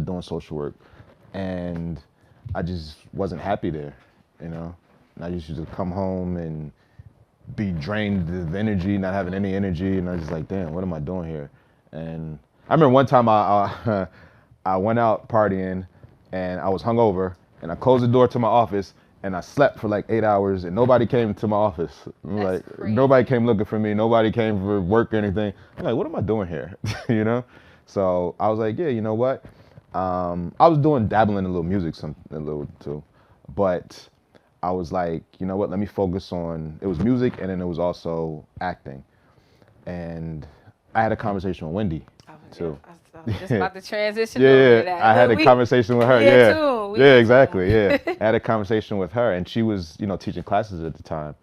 doing social work, and I just wasn't happy there, you know. And I used to come home and be drained of energy, not having any energy, and I was just like, damn, what am I doing here? And I remember one time I went out partying, and I was hungover, and I closed the door to my office, and I slept for like 8 hours, and nobody came to my office. Like crazy. nobody came looking for me, nobody came for work or anything. I'm like, what am I doing here? You know? So I was like, yeah, you know what? I was dabbling in a little music, a little too, but I was like, you know what? Let me focus on. It was music, and then it was also acting, and I had a conversation with Wendy too. I was just about to transition Yeah, over to that. I had a conversation with her. Yeah, Yeah, too. yeah, exactly. Yeah, I had a conversation with her, and she was, teaching classes at the time.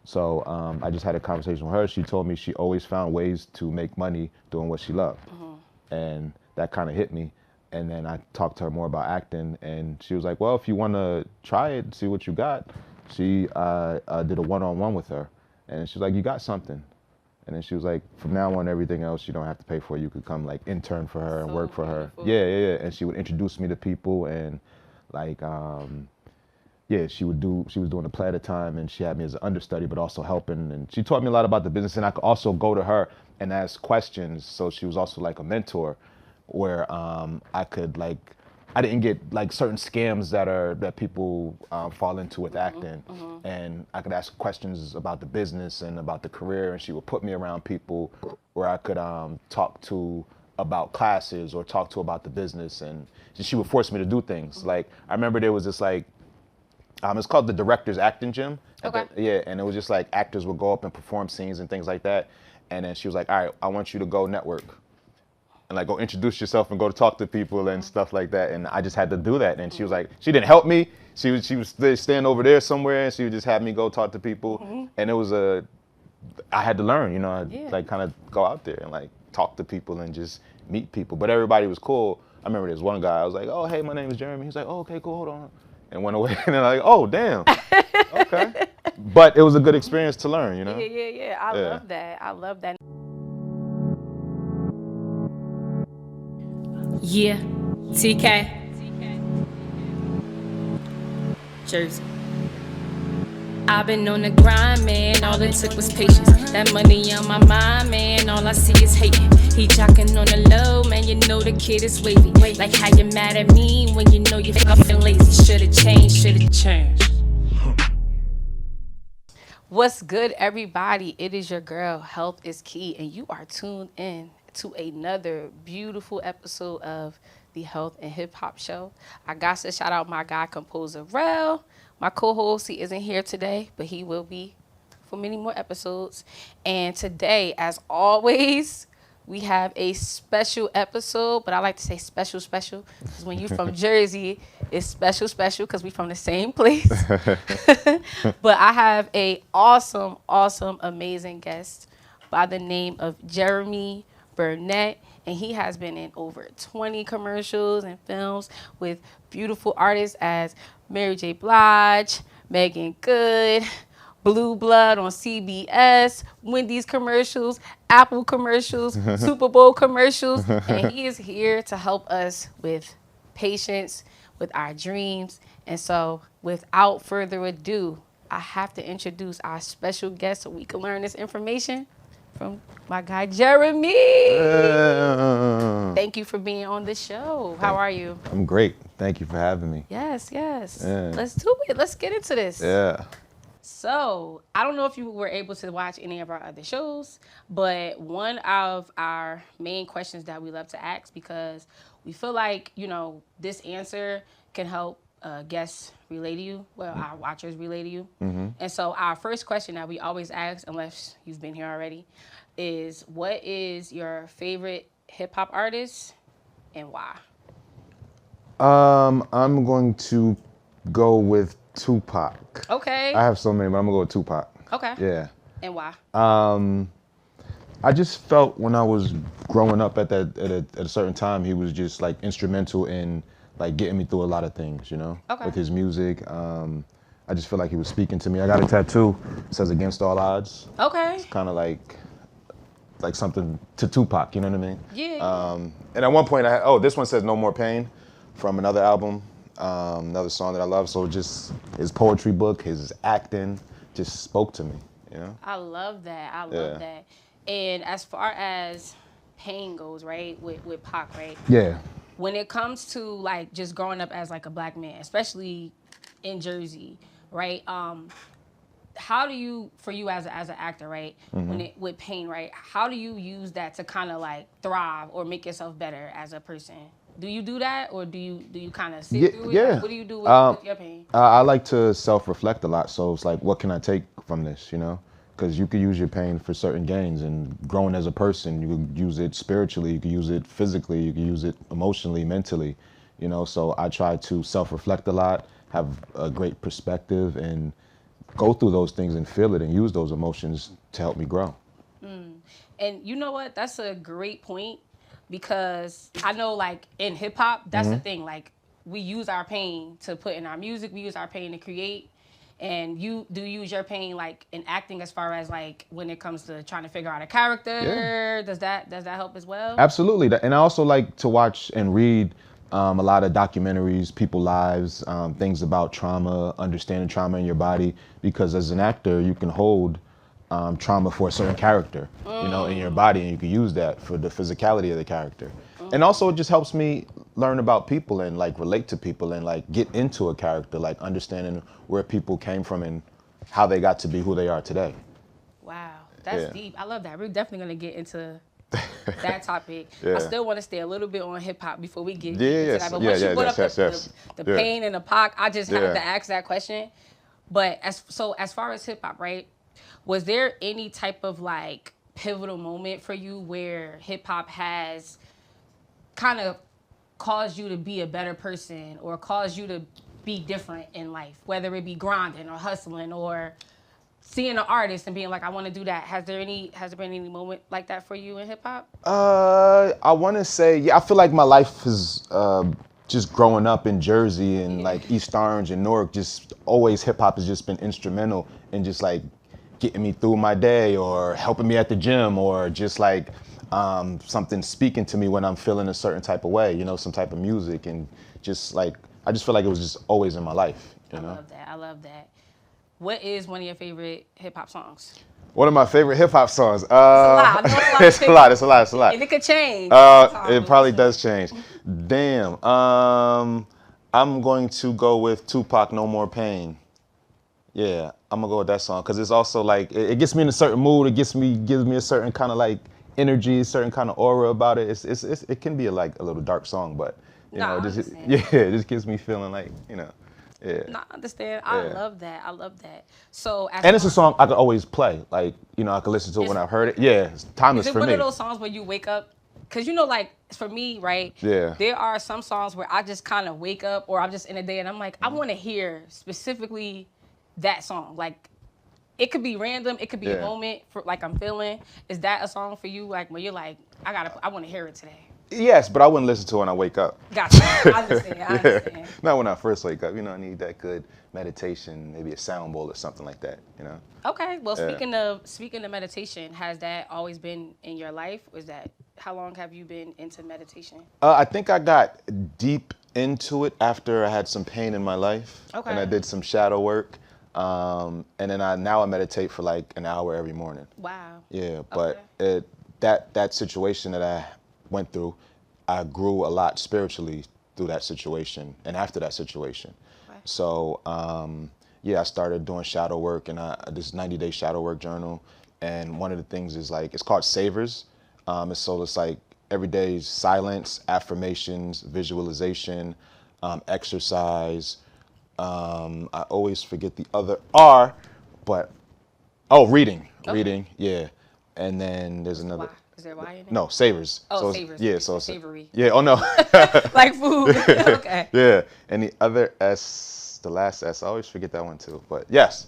So I just had a conversation with her. She told me she always found ways to make money doing what she loved, and that kind of hit me. And then I talked to her more about acting, and she was like, "Well, if you want to try it, see what you got." She did a one-on-one with her, and she was like, "You got something." And then she was like, "From now on, everything else you don't have to pay for. You could come like intern for her and work for her." Yeah. And she would introduce me to people, and like, she was doing a play at a time, and she had me as an understudy, but also helping. And she taught me a lot about the business, and I could also go to her and ask questions. So she was also like a mentor, where I didn't get like certain scams that people fall into with acting, and I could ask questions about the business and about the career, and she would put me around people where I could talk to about classes or talk to about the business, and she would force me to do things. Like I remember there was this like, it's called the Director's Acting Gym. Okay. And it was just like actors would go up and perform scenes and things like that, and then she was like, "All right, I want you to go network." And like go introduce yourself and go to talk to people and stuff like that. And I just had to do that. And she was like, she didn't help me. She was standing over there somewhere, and she would just have me go talk to people. And it was I had to learn, like kind of go out there and like talk to people and just meet people. But everybody was cool. I remember there was one guy, I was like, "Oh, hey, my name is Jeremy." He was like, "Oh, okay, cool, hold on." And went away. And then like, "Oh, damn. Okay." But it was a good experience to learn, Yeah. I love that. I love that. Yeah, TK. Jersey. I've been on the grind, man. All it took was patience. That money on my mind, man. All I see is hating. He jocking on the low, man. You know the kid is wavy. Like how you mad at me when you know you're fucking lazy. Should've changed. What's good, everybody? It is your girl, Health is Key, and you are tuned in to another beautiful episode of the Health and Hip Hop Show. I got to shout out my guy, composer Rel. My co-host, he isn't here today, but he will be for many more episodes. And today, as always, we have a special episode, but I like to say special, because when you're from Jersey, it's special, because we're from the same place. But I have a awesome, amazing guest by the name of Jeremy Burnett, and he has been in over 20 commercials and films with beautiful artists as Mary J. Blige, Megan Good, Blue Blood on CBS, Wendy's commercials, Apple commercials, Super Bowl commercials, and he is here to help us with patience, with our dreams. And so without further ado, I have to introduce our special guest so we can learn this information from my guy, Jeremy. Thank you for being on the show. How are you? I'm great. Thank you for having me. Yes. Yeah. Let's do it. Let's get into this. Yeah. So, I don't know if you were able to watch any of our other shows, but one of our main questions that we love to ask, because we feel like, this answer can help guests relate to you, our watchers relate to you. And so our first question that we always ask, unless you've been here already, is what is your favorite hip-hop artist and why? I'm going to go with Tupac. Okay. I have so many, but I'm gonna go with Tupac. Okay. Yeah. And why? I just felt when I was growing up at a certain time, he was just like instrumental in like getting me through a lot of things, Okay. with his music. I just feel like he was speaking to me. I got a tattoo, it says "Against All Odds." Okay. It's kind of like something to Tupac, you know what I mean? Yeah. And at one point, this one says "No More Pain," from another album, another song that I love. So just his poetry book, his acting, just spoke to me. You know. I love that. I love that. And as far as pain goes, right, with Pac, right? Yeah. When it comes to like just growing up as like a black man, especially in Jersey, right? How do you, for you as an actor, right? With pain, right? How do you use that to kind of like thrive or make yourself better as a person? Do you do that, or do you kind of sit through it? Yeah. Like, what do you do with your pain? I like to self-reflect a lot. So it's like, what can I take from this, you know? Because you could use your pain for certain gains, and growing as a person, you could use it spiritually, you could use it physically, you could use it emotionally, mentally, you know? So I try to self-reflect a lot, have a great perspective, and go through those things and feel it and use those emotions to help me grow. And you know what? That's a great point, because I know like in hip hop, that's the thing. Like we use our pain to put in our music. We use our pain to create. And you do use your pain like in acting, as far as like when it comes to trying to figure out a character. Yeah. Does that help as well? Absolutely. And I also like to watch and read a lot of documentaries, people's lives, things about trauma, understanding trauma in your body, because as an actor, you can hold trauma for a certain character, you know, in your body, and you can use that for the physicality of the character. And also it just helps me learn about people and like relate to people and like get into a character, like understanding where people came from and how they got to be who they are today. Wow, that's deep. I love that. We're definitely gonna get into that topic. Yeah. I still want to stay a little bit on hip hop before we get Yeah, into yes. that. But Yeah, once you yeah, brought yes, up the yeah. pain and the Pac, I just have Yeah. to ask that question. But as far as hip hop, right? Was there any type of like pivotal moment for you where hip hop has kind of caused you to be a better person, or caused you to be different in life, whether it be grinding or hustling or seeing an artist and being like, I want to do that? Has there been any moment like that for you in hip hop? I want to say, yeah, I feel like my life is just growing up in Jersey and like East Orange and Newark, just always hip hop has just been instrumental in just like getting me through my day, or helping me at the gym, or just like something speaking to me when I'm feeling a certain type of way, you know, some type of music, and just like, I just feel like it was just always in my life, you know? I love that. What is one of your favorite hip hop songs? One of my favorite hip hop songs. It's a lot. I know It's a lot. It's a lot. It's a lot. And it could change. It probably does change. Damn. I'm going to go with Tupac, No More Pain. Yeah, I'm gonna go with that song, because it's also like it gets me in a certain mood. It gives me a certain kind of like energy, a certain kind of aura about it. It can be like a little dark song, but you know, it just gives me feeling like, you know, yeah. No, I understand. I love that. So, and it's a song I could always play. Like, you know, I could listen to it when I've heard it. Yeah, it's timeless for me. Is it one of those songs where you wake up? Because, you know, like, for me, right? Yeah. There are some songs where I just kind of wake up, or I'm just in a day and I'm like, I want to hear specifically that song. Like, it could be random. It could be a moment for like I'm feeling. Is that a song for you? Like, when you're like, I want to hear it today. Yes, but I wouldn't listen to it when I wake up. Gotcha. I understand. Not when I first wake up. You know, I need that good meditation, maybe a sound bowl or something like that, you know? Okay. Well, speaking of meditation, has that always been in your life? How long have you been into meditation? I think I got deep into it after I had some pain in my life. Okay. And I did some shadow work. And then now I meditate for like an hour every morning. Wow. Yeah, but that situation that I went through, I grew a lot spiritually through that situation and after that situation. Okay. So I started doing shadow work, and this 90-day shadow work journal. And one of the things is like, it's called Savers. It's like every day is silence, affirmations, visualization, exercise. I always forget the other R, but reading. Okay. Reading, yeah. And then there's another. Is there Y in it? No, Savers. Oh, Savers. Yeah, so it's savory. Yeah. Oh no. Like food. Okay. Yeah, and the other S, the last S, I always forget that one too. But yes,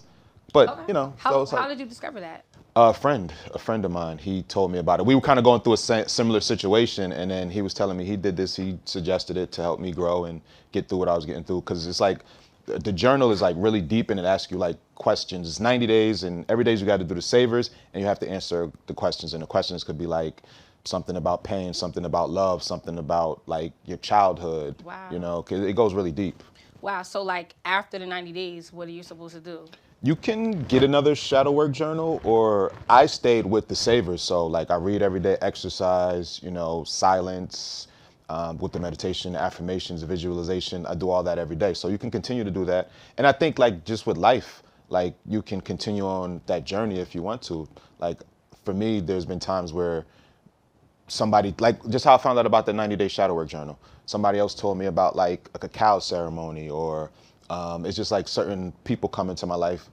but you know. How did you discover that? A friend of mine, he told me about it. We were kind of going through a similar situation, and then he was telling me he did this. He suggested it to help me grow and get through what I was getting through. Because it's like, the journal is like really deep, and it asks you like questions. It's 90 days, and every day you got to do the Savers, and you have to answer the questions. And the questions could be like, something about pain, something about love, something about like your childhood. Wow. You know, 'cause it goes really deep. Wow. So like after the 90 days, what are you supposed to do? You can get another shadow work journal, or I stayed with the savers. So like I read every day, exercise, you know, silence, with the meditation, affirmations, visualization. I do all that every day. So you can continue to do that. And I think like just with life, like you can continue on that journey if you want to. Like for me, there's been times where somebody, like just how I found out about the 90-day shadow work journal. Somebody else told me about like a cacao ceremony, or it's just like certain people come into my life,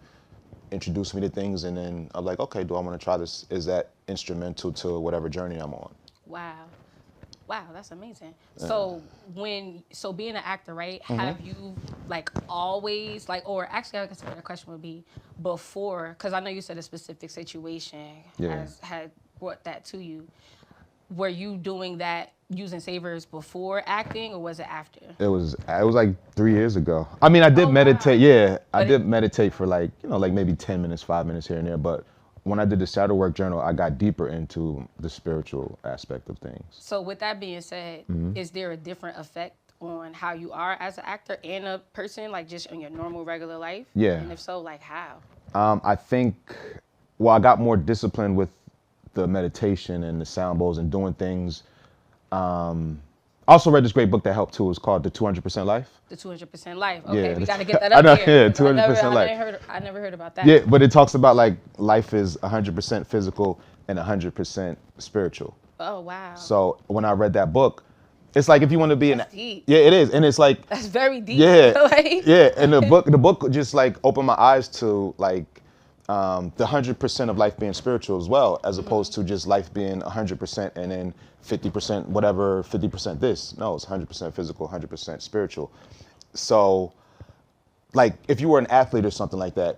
introduce me to things, and then I'm like, okay, do I want to try this? Is that instrumental to whatever journey I'm on? Wow. Wow, that's amazing. So being an actor, right? Have you like always like, or actually I guess the question would be before, because I know you said a specific situation had brought that to you. Were you doing that using savers before acting, or was it after? It was like 3 years ago. I mean, I did meditate. Wow. Yeah, I did meditate for like, you know, like maybe 10 minutes, 5 minutes here and there. But when I did the shadow work journal, I got deeper into the spiritual aspect of things. So with that being said, is there a different effect on how you are as an actor and a person, like just in your normal regular life? Yeah. And if so, like how? I think, well, I got more disciplined with the meditation and the sound bowls and doing things. I also read this great book that helped too. It's called The 200% Life. The 200% Life. Okay, Yeah, we got to get that up I know, here. yeah, 200% life. I never heard about that. Yeah, but it talks about like life is 100% physical and 100% spiritual. Oh, wow. So when I read that book, it's like if you want to be That's deep. Yeah, it is, and it's like That's very deep. yeah, Like- yeah, and the book just like opened my eyes to like the 100% of life being spiritual as well, as opposed to just life being 100% and then 50% whatever, 50% this. No, it's 100% physical, 100% spiritual. So, like, if you were an athlete or something like that,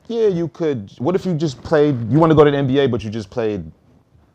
yeah, you could. What if you just played? You want to go to the NBA, but you just played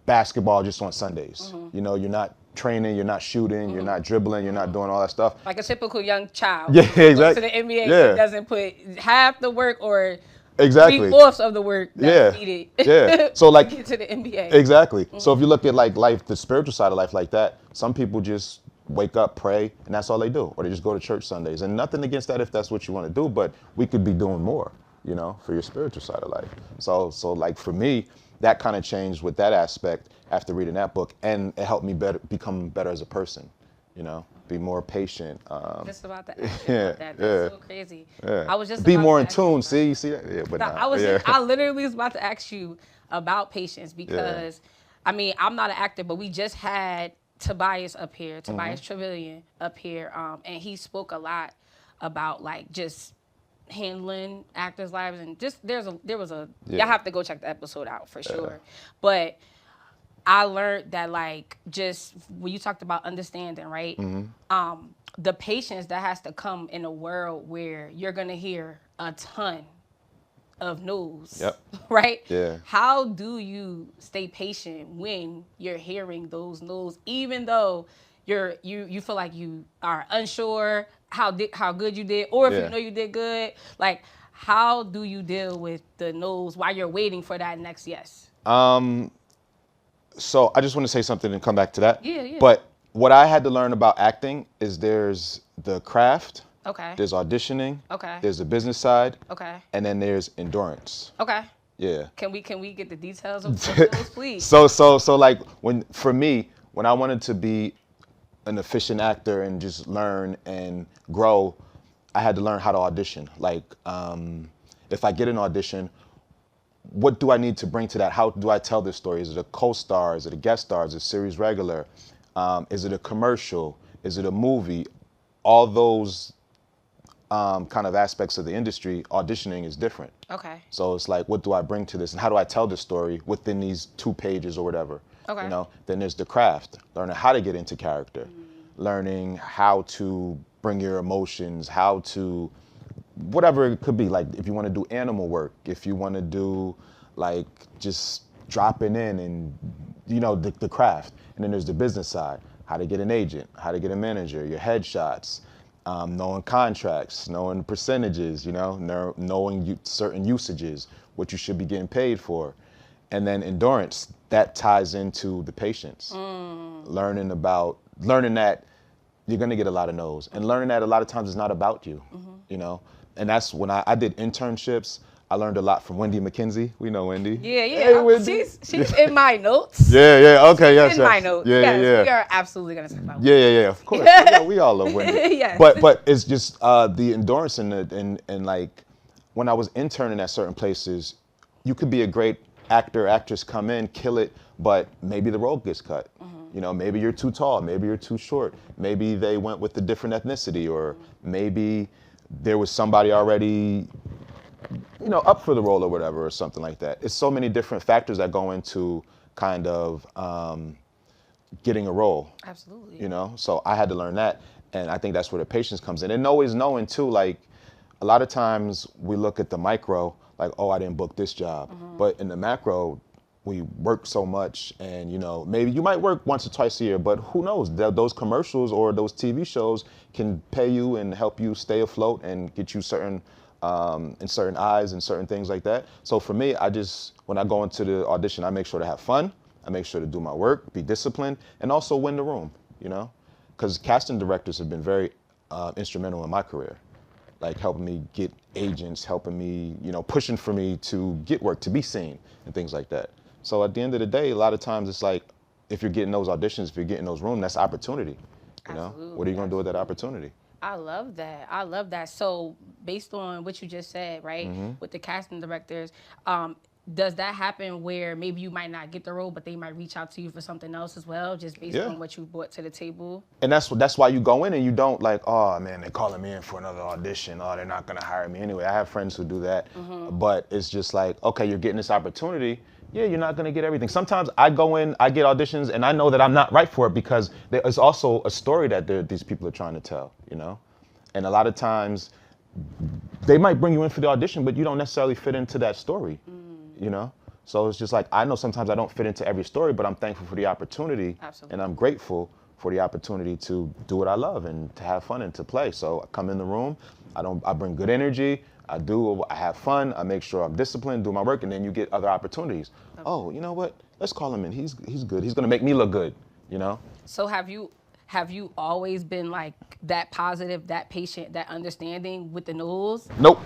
basketball just on Sundays. You know, you're not training, you're not shooting, you're not dribbling, you're not doing all that stuff. Like a typical young child. Yeah, Goes exactly. to the NBA, Yeah. doesn't put half the work or Exactly. 3/4 of the work that's needed. Yeah. So like to get to the NBA. Exactly. So if you look at like life, the spiritual side of life like that, some people just wake up, pray, and that's all they do. Or they just go to church Sundays. And nothing against that if that's what you want to do, but we could be doing more, you know, for your spiritual side of life. So like for me, that kind of changed with that aspect after reading that book, and it helped me become better as a person, you know, be more patient. Just about to ask you about that. That's so crazy. Yeah. I was just be about more to in ask you tune. about See, you see that? Yeah, but No, nah, I literally was about to ask you about patience because, I mean, I'm not an actor, but we just had Tobias up here, Tobias Trevelyan up here, and he spoke a lot about like just handling actors' lives, and just there was a y'all have to go check the episode out for sure, but I learned that like just when you talked about understanding, right? The patience that has to come in a world where you're gonna hear a ton of no's, right? Yeah. How do you stay patient when you're hearing those no's, even though you feel like you are unsure how good you did, or if you know you did good? Like, how do you deal with the no's while you're waiting for that next yes? So I just want to say something and come back to that. Yeah. But what I had to learn about acting is there's the craft. Okay. There's auditioning. Okay. There's the business side. Okay. And then there's endurance. Okay. Yeah. Can we get the details of those, please? So like for me, when I wanted to be an efficient actor and just learn and grow, I had to learn how to audition. Like, if I get an audition, what do I need to bring to that? How do I tell this story? Is it a co-star? Is it a guest star? Is it a series regular? Is it a commercial? Is it a movie? All those kind of aspects of the industry, auditioning is different. Okay. So it's like, what do I bring to this? And how do I tell this story within these 2 pages or whatever? Okay. You know, then there's the craft, learning how to get into character, learning how to bring your emotions, how to, whatever it could be. Like if you want to do animal work, if you want to do like just dropping in and, you know, the craft. And then there's the business side, how to get an agent, how to get a manager, your headshots, knowing contracts, knowing percentages, you know, knowing certain usages, what you should be getting paid for. And then endurance, that ties into the patience. Learning that you're gonna get a lot of no's, and learning that a lot of times it's not about you, you know? And that's when I did internships. I learned a lot from Wendy McKenzie. We know Wendy. Yeah. Hey, Wendy. She's in my notes. Yeah. Okay, yes. In my notes. Yeah, yes, yeah. We are absolutely gonna talk about Yeah. Of course. We all love Wendy. Yes. But it's just the endurance and like when I was interning at certain places, you could be a great actor, actress, come in, kill it, but maybe the role gets cut. You know, maybe you're too tall, maybe you're too short, maybe they went with a different ethnicity, or maybe there was somebody already, you know, up for the role or whatever, or something like that. It's so many different factors that go into kind of getting a role. Absolutely. You know, so I had to learn that, and I think that's where the patience comes in. And always knowing too, like a lot of times we look at the micro, like, oh, I didn't book this job, but in the macro, we work so much, and you know, maybe you might work once or twice a year, but who knows? Those commercials or those TV shows can pay you and help you stay afloat and get you certain in certain eyes and certain things like that. So for me, when I go into the audition, I make sure to have fun. I make sure to do my work, be disciplined, and also win the room, you know? Because casting directors have been very instrumental in my career, like helping me get agents, helping me, you know, pushing for me to get work, to be seen, and things like that. So at the end of the day, a lot of times it's like, if you're getting those auditions, if you're getting those rooms, that's opportunity, you know? Absolutely, What are you going to do with that opportunity? I love that. So based on what you just said, right, with the casting directors, does that happen where maybe you might not get the role, but they might reach out to you for something else as well, just based on what you brought to the table? And that's why you go in and you don't like, oh man, they're calling me in for another audition. Oh, they're not gonna hire me anyway. I have friends who do that, but it's just like, okay, you're getting this opportunity. Yeah, you're not gonna get everything. Sometimes I go in, I get auditions, and I know that I'm not right for it because there's also a story that these people are trying to tell, you know? And a lot of times, they might bring you in for the audition, but you don't necessarily fit into that story, you know? So it's just like, I know sometimes I don't fit into every story, but I'm thankful for the opportunity. Absolutely. And I'm grateful for the opportunity to do what I love and to have fun and to play. So I come in the room, I bring good energy, I have fun, I make sure I'm disciplined, do my work, and then you get other opportunities. Okay. Oh, you know what? Let's call him in. He's good. He's gonna make me look good, you know? So have you always been like that positive, that patient, that understanding with the no's? Nope.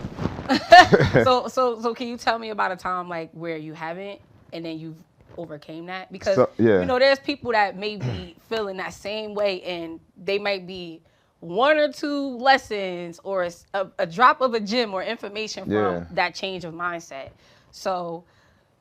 So can you tell me about a time like where you haven't and then you've overcame that? Because you know, there's people that may be feeling that same way, and they might be one or two lessons or a drop of a gem or information from that change of mindset. So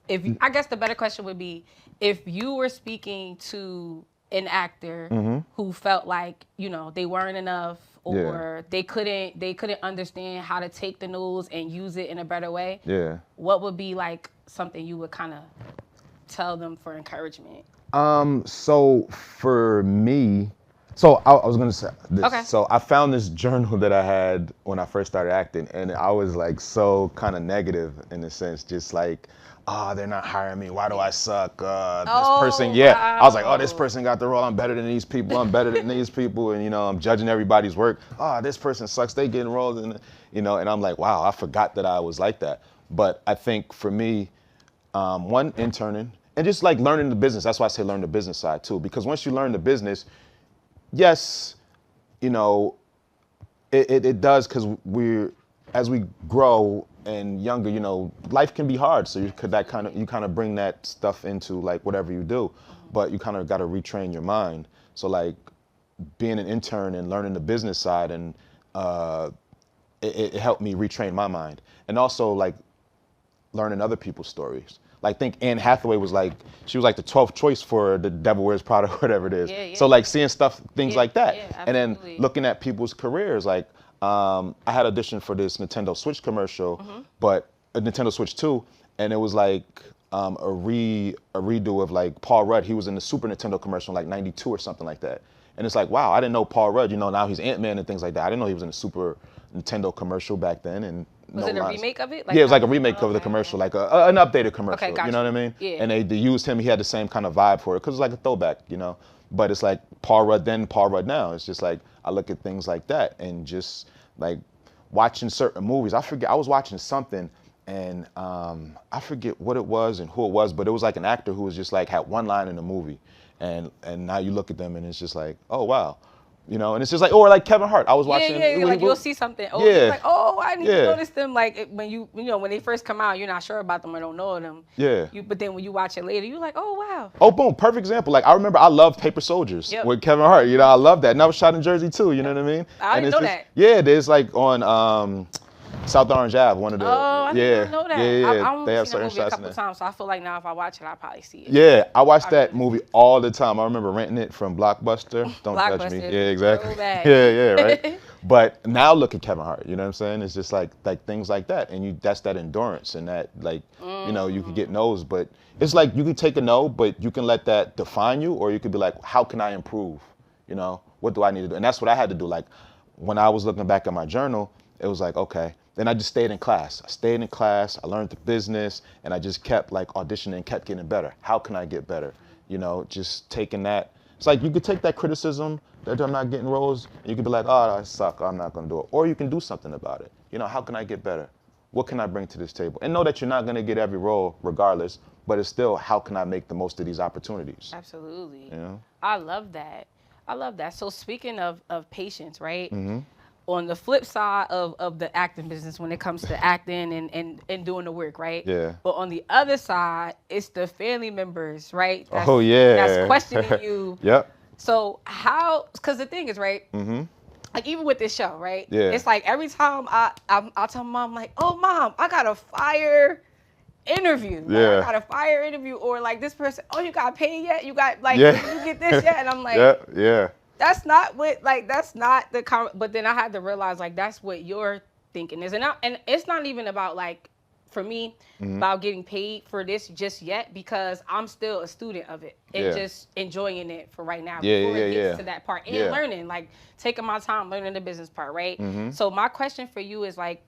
I guess the better question would be, if you were speaking to an actor who felt like, you know, they weren't enough, or they couldn't understand how to take the news and use it in a better way, what would be like something you would kind of tell them for encouragement? So for me, I was gonna say this. Okay. So I found this journal that I had when I first started acting, and I was like so kind of negative in a sense, just like, oh, they're not hiring me. Why do I suck? This person, I was like, oh, this person got the role. I'm better than these people. I'm better than these people, and you know, I'm judging everybody's work. Oh, this person sucks. They getting roles, and you know, and I'm like, wow, I forgot that I was like that. But I think for me, one, interning, and just like learning the business. That's why I say learn the business side too, because once you learn the business, yes, you know, it does, because as we grow and younger, you know, life can be hard. So you kind of bring that stuff into like whatever you do, but you kind of got to retrain your mind. So like being an intern and learning the business side, and it helped me retrain my mind, and also like learning other people's stories. Like, I think Anne Hathaway she was like the 12th choice for The Devil Wears Prada or whatever it is. Yeah. So like seeing things like that. Yeah, and then looking at people's careers. Like I had auditioned for this Nintendo Switch commercial, but a Nintendo Switch 2, and it was like a redo of like Paul Rudd. He was in the Super Nintendo commercial in like 92 or something like that. And it's like, wow, I didn't know Paul Rudd, you know, now he's Ant-Man and things like that. I didn't know he was in a Super Nintendo commercial back then. And was it a remake of it? Like, yeah, it was like a remake of the commercial, like an updated commercial. Okay, gotcha. You know what I mean? Yeah. And they used him. He had the same kind of vibe for it, because it's like a throwback, you know. But it's like Paul Rudd then, Paul Rudd now. It's just like I look at things like that, and just like watching certain movies. I forget, I was watching something, and I forget what it was and who it was, but it was like an actor who was just like had one line in the movie, and now you look at them and it's just like, oh wow, you know, and it's just like, or like Kevin Hart. I was watching. Like you'll see something. Oh, Yeah. you're like, oh, I need to notice them. Like when you know when they first come out, you're not sure about them or don't know them. Yeah. But then when you watch it later, you're like, oh wow. Oh, boom, perfect example. Like I remember I loved Paper Soldiers with Kevin Hart. You know, I love that. And that was shot in Jersey too. You know what I mean? I didn't know that. Yeah, there's like on South Orange Ave, one of the. Oh, I didn't know that. Yeah. They have certain certain shots a couple times, so I feel like now if I watch it, I'll probably see it. Yeah, I watched that movie all the time. I remember renting it from Blockbuster. Don't judge me. Yeah, exactly. Yeah, right. But now look at Kevin Hart. You know what I'm saying? It's just like things like that, and that's that endurance and that like you know you can get no's, but it's like you can take a no, but you can let that define you, or you could be like, how can I improve? You know, what do I need to do? And that's what I had to do. Like when I was looking back at my journal, it was like, okay. Then I just stayed in class. I stayed in class, I learned the business, and I just kept like auditioning, kept getting better. How can I get better? You know, just taking that. It's like you could take that criticism that I'm not getting roles, and you could be like, oh, I suck, I'm not gonna do it. Or you can do something about it. You know, how can I get better? What can I bring to this table? And know that you're not gonna get every role regardless, but it's still, how can I make the most of these opportunities? Absolutely. You know? I love that. So speaking of patience, right? Mm-hmm. On the flip side of the acting business when it comes to acting and doing the work, right? Yeah. But on the other side, it's the family members, right? That's questioning you. Yep. So because the thing is, right? Mm-hmm. Like even with this show, right? Yeah. It's like every time I'll tell mom, like, oh mom, I got a fire interview. Yeah. I got a fire interview, or like this person, oh, you got paid yet? You got did you get this yet? And I'm like, yeah. That's not the but then I had to realize like that's what your thinking is, and it's not even about like for me about getting paid for this just yet, because I'm still a student of it and just enjoying it for right now before it gets to that part and learning, like taking my time learning the business part, right? So my question for you is like,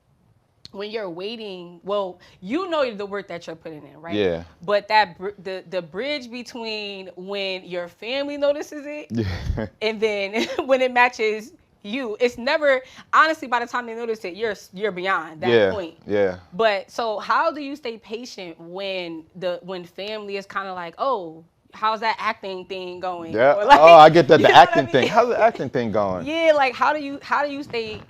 when you're waiting, well, you know the work that you're putting in, right? Yeah. But that the bridge between when your family notices it and then when it matches you, it's never, honestly, by the time they notice it, you're beyond that point. Yeah. But so how do you stay patient when family is kind of like, oh, how's that acting thing going? Yeah. Like, I get that. The acting thing. How's the acting thing going? Yeah. Like how do you stay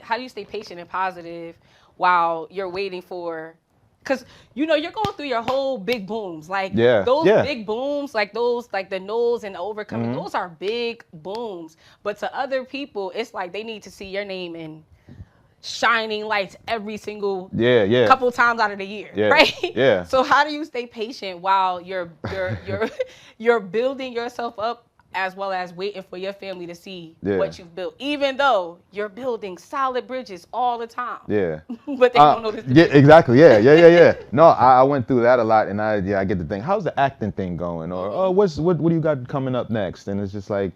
patient and positive while you're waiting for, because you know you're going through your whole big booms, like those big booms, like those, like the no's and the overcoming, those are big booms. But to other people, it's like they need to see your name in shining lights every single couple times out of the year, right? Yeah. So how do you stay patient while you're building yourself up, as well as waiting for your family to see what you've built, even though you're building solid bridges all the time. Yeah. But they don't notice. Yeah, exactly. Yeah. No, I went through that a lot, and I get the thing. How's the acting thing going? Or oh, what do you got coming up next? And it's just like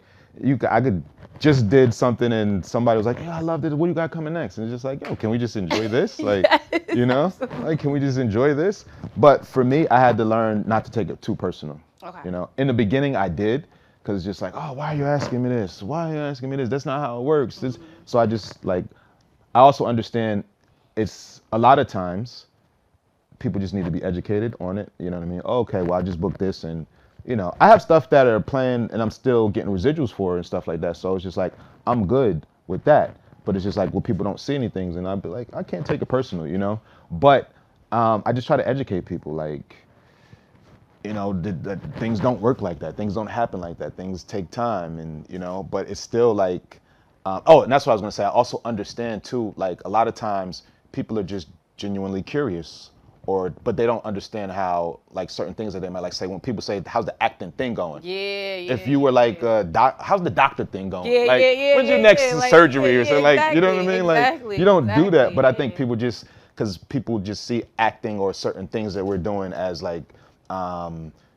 I could just did something, and somebody was like, "Yeah, I love this. What do you got coming next?" And it's just like, "Yo, can we just enjoy this? Like, you know, like, can we just enjoy this?" But for me, I had to learn not to take it too personal. Okay. You know, in the beginning, I did. Because it's just like, oh, why are you asking me this? Why are you asking me this? That's not how it works. So I just like, I also understand it's a lot of times people just need to be educated on it. You know what I mean? Oh, okay, well, I just booked this, and you know, I have stuff that are playing and I'm still getting residuals for and stuff like that. So it's just like, I'm good with that. But it's just like, well, people don't see anything, and I'd be like, I can't take it personal, you know? But I just try to educate people, like, you know, that things don't work like that. Things don't happen like that. Things take time, and you know, but it's still like, and that's what I was gonna say. I also understand too, like a lot of times people are just genuinely curious, but they don't understand how like certain things that they might like say when people say, how's the acting thing going? If you were like, how's the doctor thing going? When's your next surgery or something? Like, you know what I mean? Like, you don't do that, but I think people just, because people just see acting or certain things that we're doing as like,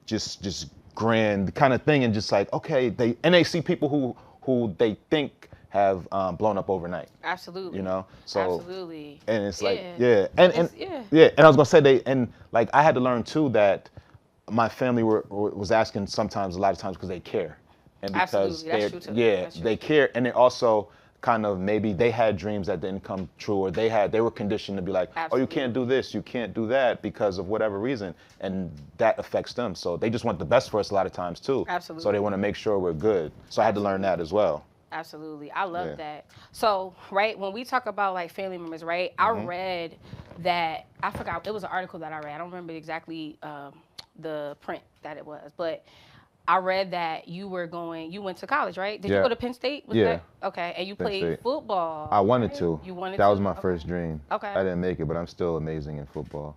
just grand kind of thing, and just like, okay, they see people who they think have blown up overnight. Absolutely. You know, so absolutely. And it's like, and I was gonna say and like I had to learn too that my family was asking sometimes, a lot of times, because they care, and because absolutely. That's true too. they care, and they also kind of maybe they had dreams that didn't come true, or they were conditioned to be like, Absolutely. oh, you can't do this, you can't do that because of whatever reason, and that affects them. So they just want the best for us a lot of times too. Absolutely. So they want to make sure we're good. So I had to learn that as well. Absolutely. I love Yeah. that. So, right, when we talk about like family members, right, I read that, I forgot, it was an article that I read. I don't remember exactly the print that it was, but I read that you went to college, right? Did you Yeah. go to Penn State? Was Yeah. that? Okay. And you Penn played State. football. I wanted right? to. You wanted that to? was my Okay. first dream. Okay. I didn't make it, but I'm still amazing in football.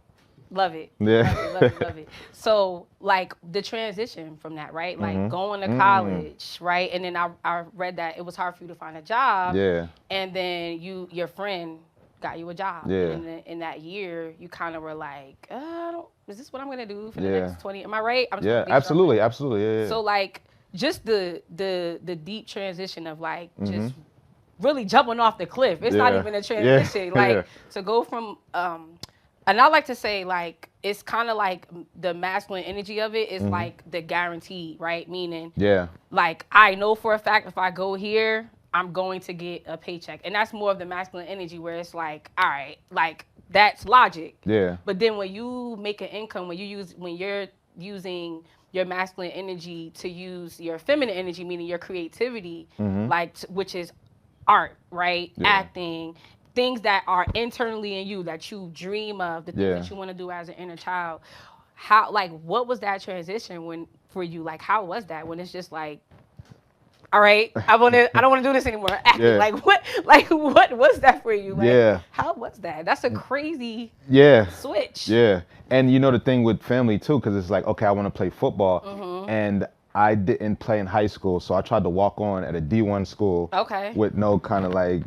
Love it. Yeah. Love it, love it. So, like, the transition from that, right? Like, going to college, right? And then I read that it was hard for you to find a job. Yeah. And then your friend got you a job. Yeah. And in that year, you kind of were like, is this what I'm going to do for the Yeah. next 20? Am I right? I'm Yeah, absolutely, absolutely, yeah. So, like, just the deep transition of, like, just really jumping off the cliff. It's not Yeah. even a transition. Yeah. Like, Yeah. to go from, and I like to say, like, it's kind of like the masculine energy of it is like the guarantee, right? Meaning, Yeah. like, I know for a fact if I go here, I'm going to get a paycheck. And that's more of the masculine energy where it's like, all right, like, that's logic. Yeah. But then when you make an income, when you're using your masculine energy to use your feminine energy, meaning your creativity, like, which is art, right? Yeah. Acting, things that are internally in you that you dream of, the things Yeah. that you want to do as an inner child. How, like, what was that transition for you? Like, how was that when it's just like, all right, I don't want to do this anymore. Acting. Yeah. What was that for you? Like, Yeah. how was that? That's a crazy Yeah. switch. Yeah. And you know the thing with family too, because it's like, okay, I want to play football. And I didn't play in high school, so I tried to walk on at a D1 school. Okay. With no kind of like,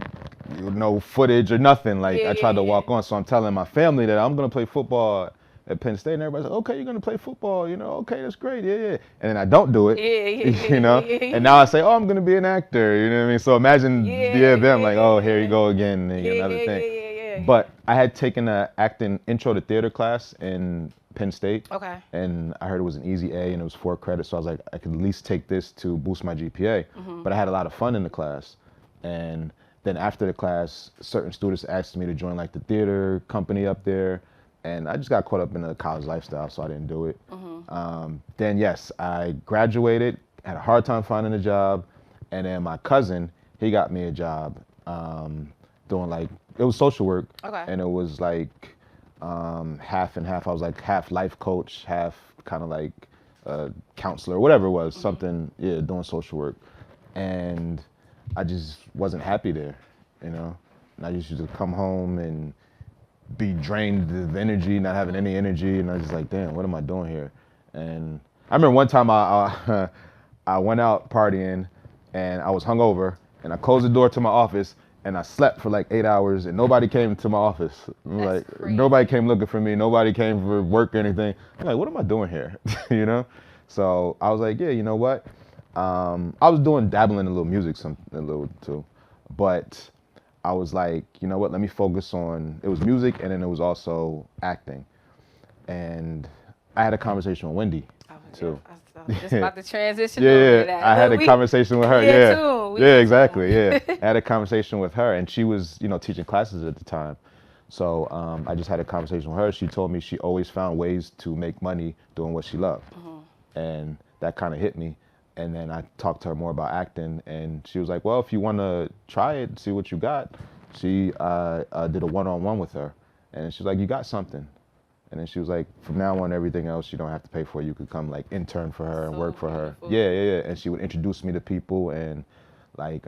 no footage or nothing. Like, Yeah, I tried to yeah, walk on, so I'm telling my family that I'm going to play football at Penn State, and everybody's like, okay, you're going to play football, you know, okay, that's great, yeah, yeah. And then I don't do it, you know, and now I say, oh, I'm going to be an actor, you know what I mean? So imagine, them like, oh, here you go again, and another thing. But I had taken an acting intro to theater class in Penn State. Okay. And I heard it was an easy A and it was 4 credits, so I was like, I could at least take this to boost my GPA. But I had a lot of fun in the class. And then after the class, certain students asked me to join like the theater company up there. And I just got caught up in the college lifestyle, so I didn't do it. Then yes, I graduated, had a hard time finding a job. And then my cousin, he got me a job doing like, it was social work. Okay. And it was like half and half. I was like half life coach, half kind of like counselor, whatever it was, something, doing social work. And I just wasn't happy there, you know? And I used to come home and be drained of energy, not having any energy, and I was just like, damn, what am I doing here? And I remember one time I went out partying, and I was hungover, and I closed the door to my office, and I slept for like 8 hours, and nobody came to my office. Like, crazy. nobody came looking for me, nobody came for work or anything. I'm like, what am I doing here? You know? So I was like, yeah, you know what? I was dabbling in a little music, a little too, but I was like, you know what? Let me focus on. It was music, and then it was also acting. And I had a conversation with Wendy too. I was just about to transition Yeah, over yeah. to that. I had a conversation with her. Yeah, Yeah, too. yeah, exactly. Yeah, I had a conversation with her, and she was, teaching classes at the time. So I just had a conversation with her. She told me she always found ways to make money doing what she loved, and that kind of hit me. And then I talked to her more about acting, and she was like, well, if you want to try it, see what you got. She did a one-on-one with her, and she was like, you got something. And then she was like, from now on, everything else you don't have to pay for. You could come like intern for her and work for her. Yeah, yeah, yeah. And she would introduce me to people, and like,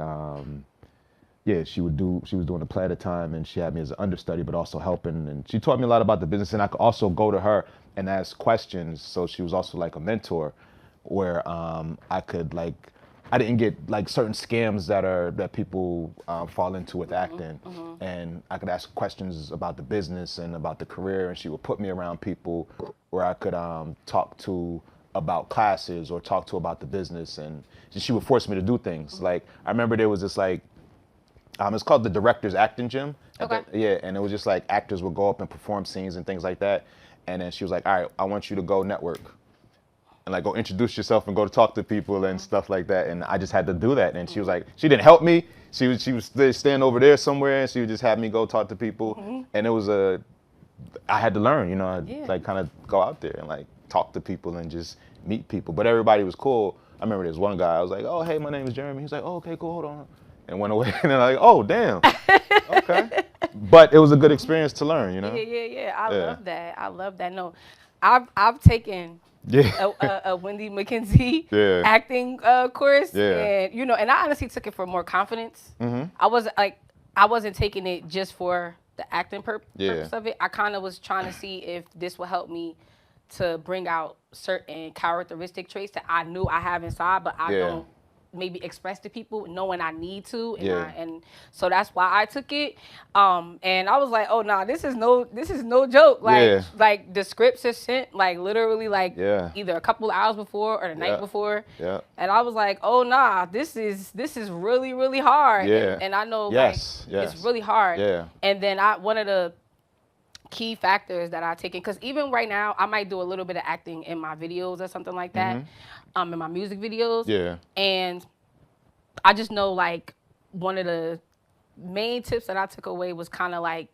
she was doing a play at a time, and she had me as an understudy, but also helping. And she taught me a lot about the business, and I could also go to her and ask questions. So she was also like a mentor, where I could like, I didn't get like certain scams that people fall into with acting, and I could ask questions about the business and about the career, and she would put me around people where I could talk to about classes or talk to about the business, and she would force me to do things. Like I remember there was this like, it's called the Director's Acting Gym. Okay. And it was just like actors would go up and perform scenes and things like that, and then she was like, all right, I want you to go network. and like go introduce yourself and go to talk to people and stuff like that. And I just had to do that. And she was like, she didn't help me. She was standing over there somewhere, and she would just have me go talk to people. And it was I had to learn, you know, like kind of go out there and like talk to people and just meet people. But everybody was cool. I remember there's one guy, I was like, oh, hey, my name is Jeremy. He's like, oh, okay, cool, hold on. And went away. And then I'm like, oh, damn. Okay. But it was a good experience to learn, you know? Yeah. I love that. I love that. No, I've taken a Wendy McKenzie acting course. And, you know, and I honestly took it for more confidence. I wasn't taking it just for the acting purpose of it. I kind of was trying to see if this will help me to bring out certain characteristic traits that I knew I have inside, but I don't maybe express to people knowing I need to. And so that's why I took it. And I was like, oh nah, this is no joke. Like the scripts are sent like literally like either a couple of hours before or the night before. And I was like, oh nah, this is really, really hard. And I know it's really hard. And then one of the key factors that I take in, because even right now I might do a little bit of acting in my videos or something like that, in my music videos. And I just know like one of the main tips that I took away was kind of like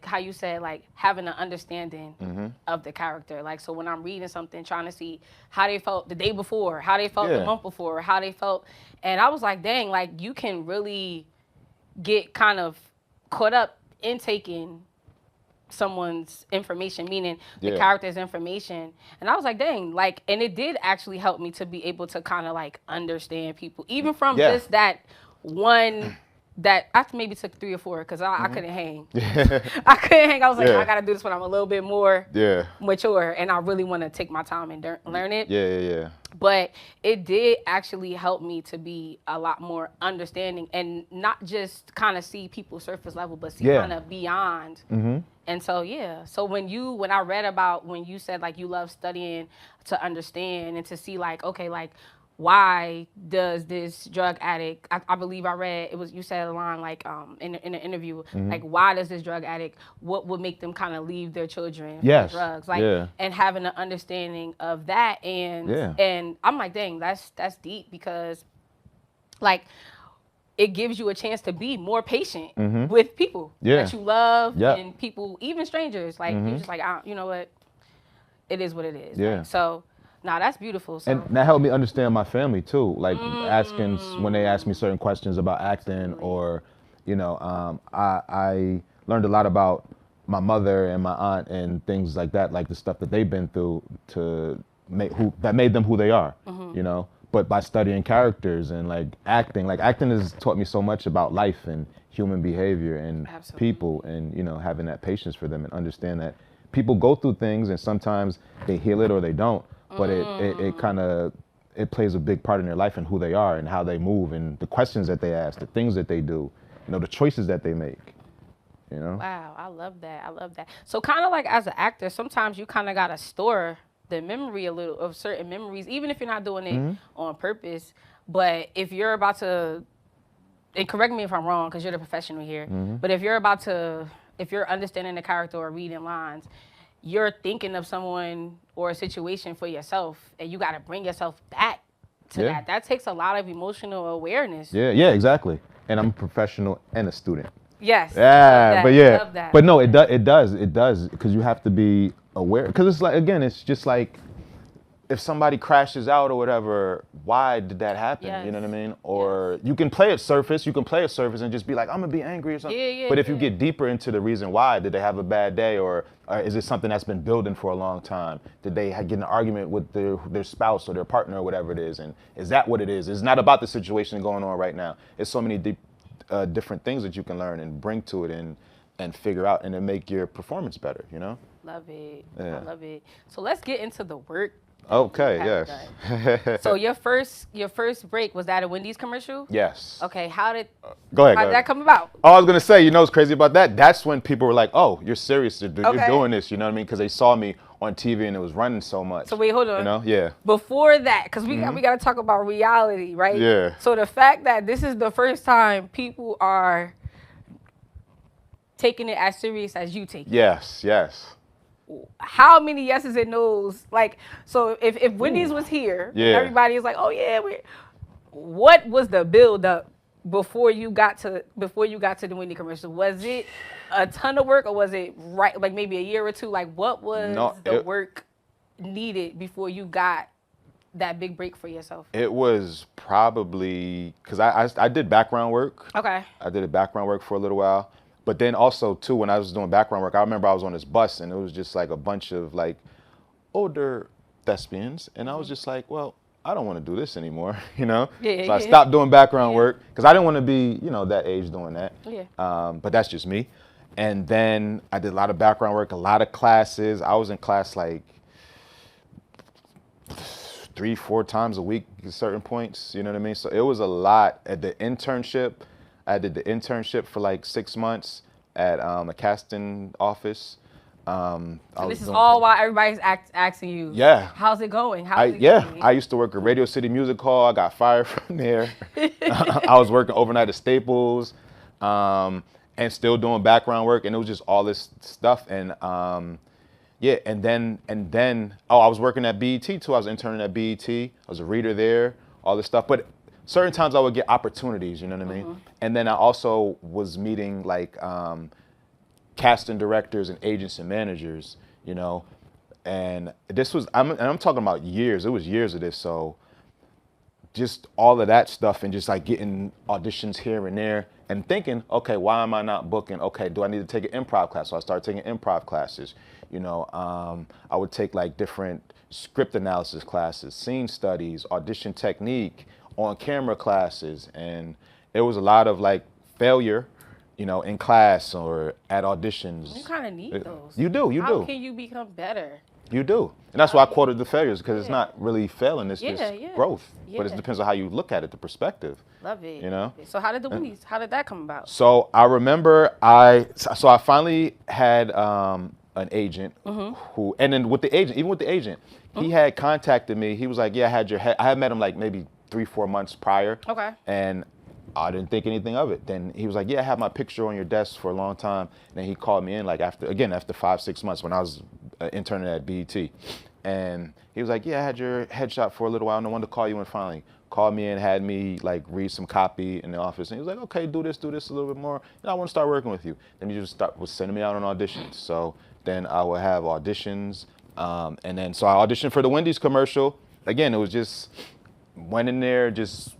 how you said, like having an understanding of the character. Like, so when I'm reading something, trying to see how they felt the day before, how they felt the month before, how they felt. And I was like, dang, like you can really get kind of caught up in taking someone's information, meaning the character's information. And I was like, dang, like, and it did actually help me to be able to kind of like understand people, even from just that one that I maybe took 3 or 4 because I couldn't hang. I couldn't hang. I was like, I got to do this when I'm a little bit more mature, and I really want to take my time and learn it. But it did actually help me to be a lot more understanding and not just kind of see people surface level, but see kind of beyond. And so, so when I read about when you said like you love studying to understand and to see like, okay, like why does this drug addict, I believe I read, you said a line like in an interview, like why does this drug addict, what would make them kind of leave their children for drugs? Like, and having an understanding of that. And I'm like, dang, that's deep, because like, it gives you a chance to be more patient with people that you love and people, even strangers. Like, you're just like, you know what? It is what it is. Like, so, that's beautiful. So. And that helped me understand my family too. Like asking, when they ask me certain questions about acting, or, you know, I learned a lot about my mother and my aunt and things like that, like the stuff that they've been through that made them who they are, you know? But by studying characters and like acting has taught me so much about life and human behavior and people, and, you know, having that patience for them and understand that people go through things and sometimes they heal it or they don't, but it plays a big part in their life and who they are and how they move and the questions that they ask, the things that they do, you know, the choices that they make, you know? Wow, I love that. So kind of like as an actor, sometimes you kind of got to store the memory a little of certain memories, even if you're not doing it on purpose. But if you're about to, and correct me if I'm wrong, because you're the professional here, but if you're understanding the character or reading lines, you're thinking of someone or a situation for yourself, and you got to bring yourself back to that. That takes a lot of emotional awareness. Yeah, exactly. And I'm a professional and a student. Yes. Yeah, but love that. But no, it does, because you have to be aware, because it's like, again, it's just like if somebody crashes out or whatever, why did that happen? You know what I mean? Or you can play it surface and just be like, I'm gonna be angry or something. But if you get deeper into the reason why, did they have a bad day, or is it something that's been building for a long time? Did they get in an argument with their spouse or their partner or whatever it is? And is that what it is? It's not about the situation going on right now. It's so many different things that you can learn and bring to it and figure out, and then make your performance better, you know? Love it. I love it. So let's get into the work. Okay, yes. So your first break, was that a Wendy's commercial? Yes. Okay, how did that come about? Oh, I was gonna say, you know what's crazy about that? That's when people were like, oh, you're serious, you're doing this, you know what I mean? Because they saw me on TV and it was running so much. So wait, hold on. You know, yeah. Before that, because we got to talk about reality, right? Yeah. So the fact that this is the first time people are taking it as serious as you take it. Yes. how many yeses and nos? Like, so if Wendy's was here, Yeah. everybody is like, oh yeah, what was the build up before you got to the Wendy commercial? Was it a ton of work, or was it right like maybe a year or two? Like, what was the work needed before you got that big break for yourself? It was probably because I did background work. Okay. I did background work for a little while. But then also, too, when I was doing background work, I remember I was on this bus, and it was just like a bunch of like older thespians. And I was just like, well, I don't want to do this anymore, you know? Yeah, so I stopped doing background work because I didn't want to be, you know, that age doing that. Yeah. But that's just me. And then I did a lot of background work, a lot of classes. I was in class like 3-4 times a week at certain points, you know what I mean? So it was a lot. At the internship, I did the internship for like 6 months at a casting office. And this is all while everybody's asking you, yeah, how's it going? I used to work at Radio City Music Hall. I got fired from there. I was working overnight at Staples, and still doing background work, and it was just all this stuff. And yeah, and then I was working at BET too. I was interning at BET. I was a reader there, all this stuff. But certain times I would get opportunities, you know what I mean? And then I also was meeting like casting directors and agents and managers, you know. And this was, I'm talking about years. It was years of this. So just all of that stuff and just like getting auditions here and there and thinking, okay, why am I not booking? Okay, do I need to take an improv class? So I started taking improv classes. You know, I would take like different script analysis classes, scene studies, audition technique, on camera classes. And it was a lot of like failure, you know, in class or at auditions. You kind of need those. You do. How can you become better? You do. And that's why I quoted the failures, because it's not really failing, it's just growth. But it depends on how you look at it, the perspective. Love it. You know? So how did the Wendy's, how did that come about? So I remember I finally had an agent who, and then with the agent, even with the agent, he had contacted me. He was like, yeah, I had met him like maybe 3-4 months prior. Okay. And I didn't think anything of it. Then he was like, yeah, I had my picture on your desk for a long time. And then he called me in like after 5-6 months when I was interning at BET. And he was like, yeah, I had your headshot for a little while. No one to call you, and finally called me in, had me like read some copy in the office. And he was like, okay, do this a little bit more. And I want to start working with you. Then he just was sending me out on auditions. So then I would have auditions. And then so I auditioned for the Wendy's commercial. Again, it was just went in there, just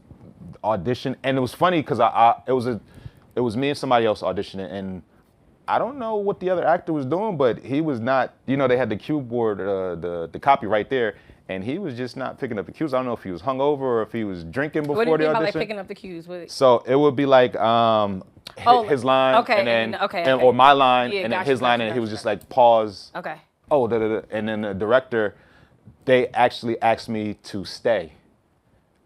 auditioned. And it was funny because it was me and somebody else auditioning, and I don't know what the other actor was doing, but he was not, you know, they had the cue board, the copy right there, and he was just not picking up the cues. I don't know if he was hungover or if he was drinking before the audition. What do you mean by like picking up the cues? So it would be like his line, and then or my line, and then his line, and he was just like pause. Okay. Oh, and then the director, they actually asked me to stay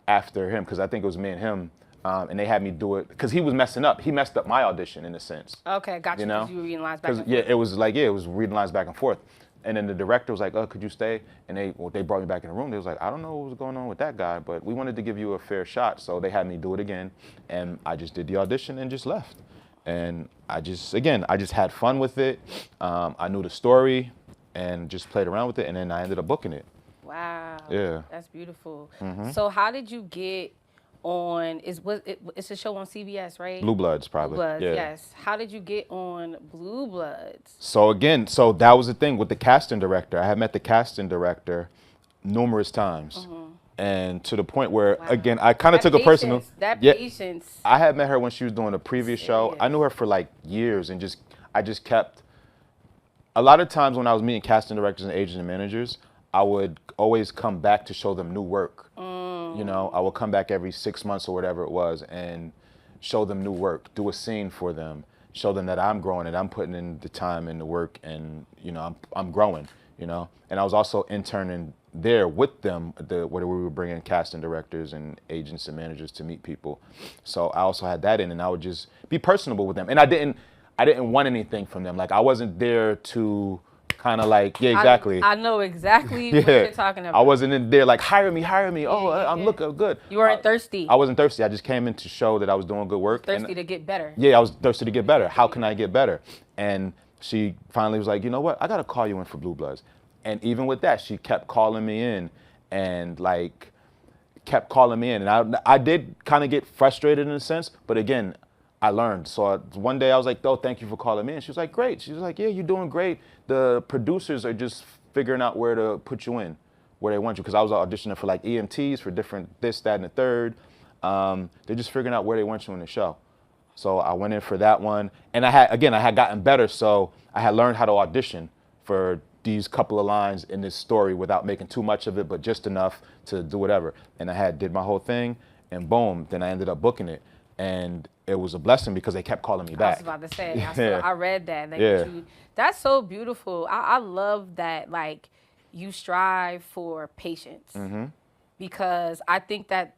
after him, because I think it was me and him, and they had me do it because he was messing up. He messed up my audition in a sense. Okay, gotcha. You know, you were reading lines back and forth. Yeah, it was like, it was reading lines back and forth. And then the director was like, oh, could you stay? And they brought me back in the room. They was like, I don't know what was going on with that guy, but we wanted to give you a fair shot. So they had me do it again. And I just did the audition and just left. And I just had fun with it. I knew the story and just played around with it. And then I ended up booking it. Wow. Yeah. That's beautiful. So how did you get on, it's a show on CBS, right? Blue Bloods, probably. Blue Bloods, yeah. yes. How did you get on Blue Bloods? So that was the thing with the casting director. I had met the casting director numerous times. And to the point where, again, I kind of took a personal. Patience. I had met her when she was doing a previous show. I knew her for like years, and I just kept. A lot of times when I was meeting casting directors and agents and managers, I would always come back to show them new work. You know, I would come back every 6 months or whatever it was and show them new work, do a scene for them, show them that I'm growing and I'm putting in the time and the work, and you know, I'm growing. You know, and I was also interning there with them, where we were bringing casting directors and agents and managers to meet people. So I also had that in, and I would just be personable with them. And I didn't want anything from them. Like, I wasn't there to kind of like, yeah, exactly. I know exactly what you're talking about. I wasn't in there like, hire me. Oh, I'm looking good. You weren't thirsty. I wasn't thirsty. I just came in to show that I was doing good work. Thirsty to get better. Yeah, I was thirsty to get better. How can I get better? And she finally was like, you know what, I gotta call you in for Blue Bloods. And even with that, she kept calling me in and like kept calling me in. And I did kind of get frustrated in a sense, but again, I learned. So one day I was like, oh, thank you for calling me in. She was like, great. She was like, yeah, you're doing great. The producers are just figuring out where to put you in, where they want you. Because I was auditioning for like EMTs for different this, that, and the third. They're just figuring out where they want you in the show. So I went in for that one. And I had gotten better. So I had learned how to audition for these couple of lines in this story without making too much of it, but just enough to do whatever. And I did my whole thing, and boom, then I ended up booking it. And it was a blessing because they kept calling me back. I was about to say, Yeah. I read that. Like, Yeah. that's so beautiful. I love that, like, you strive for patience. Mm-hmm. Because I think that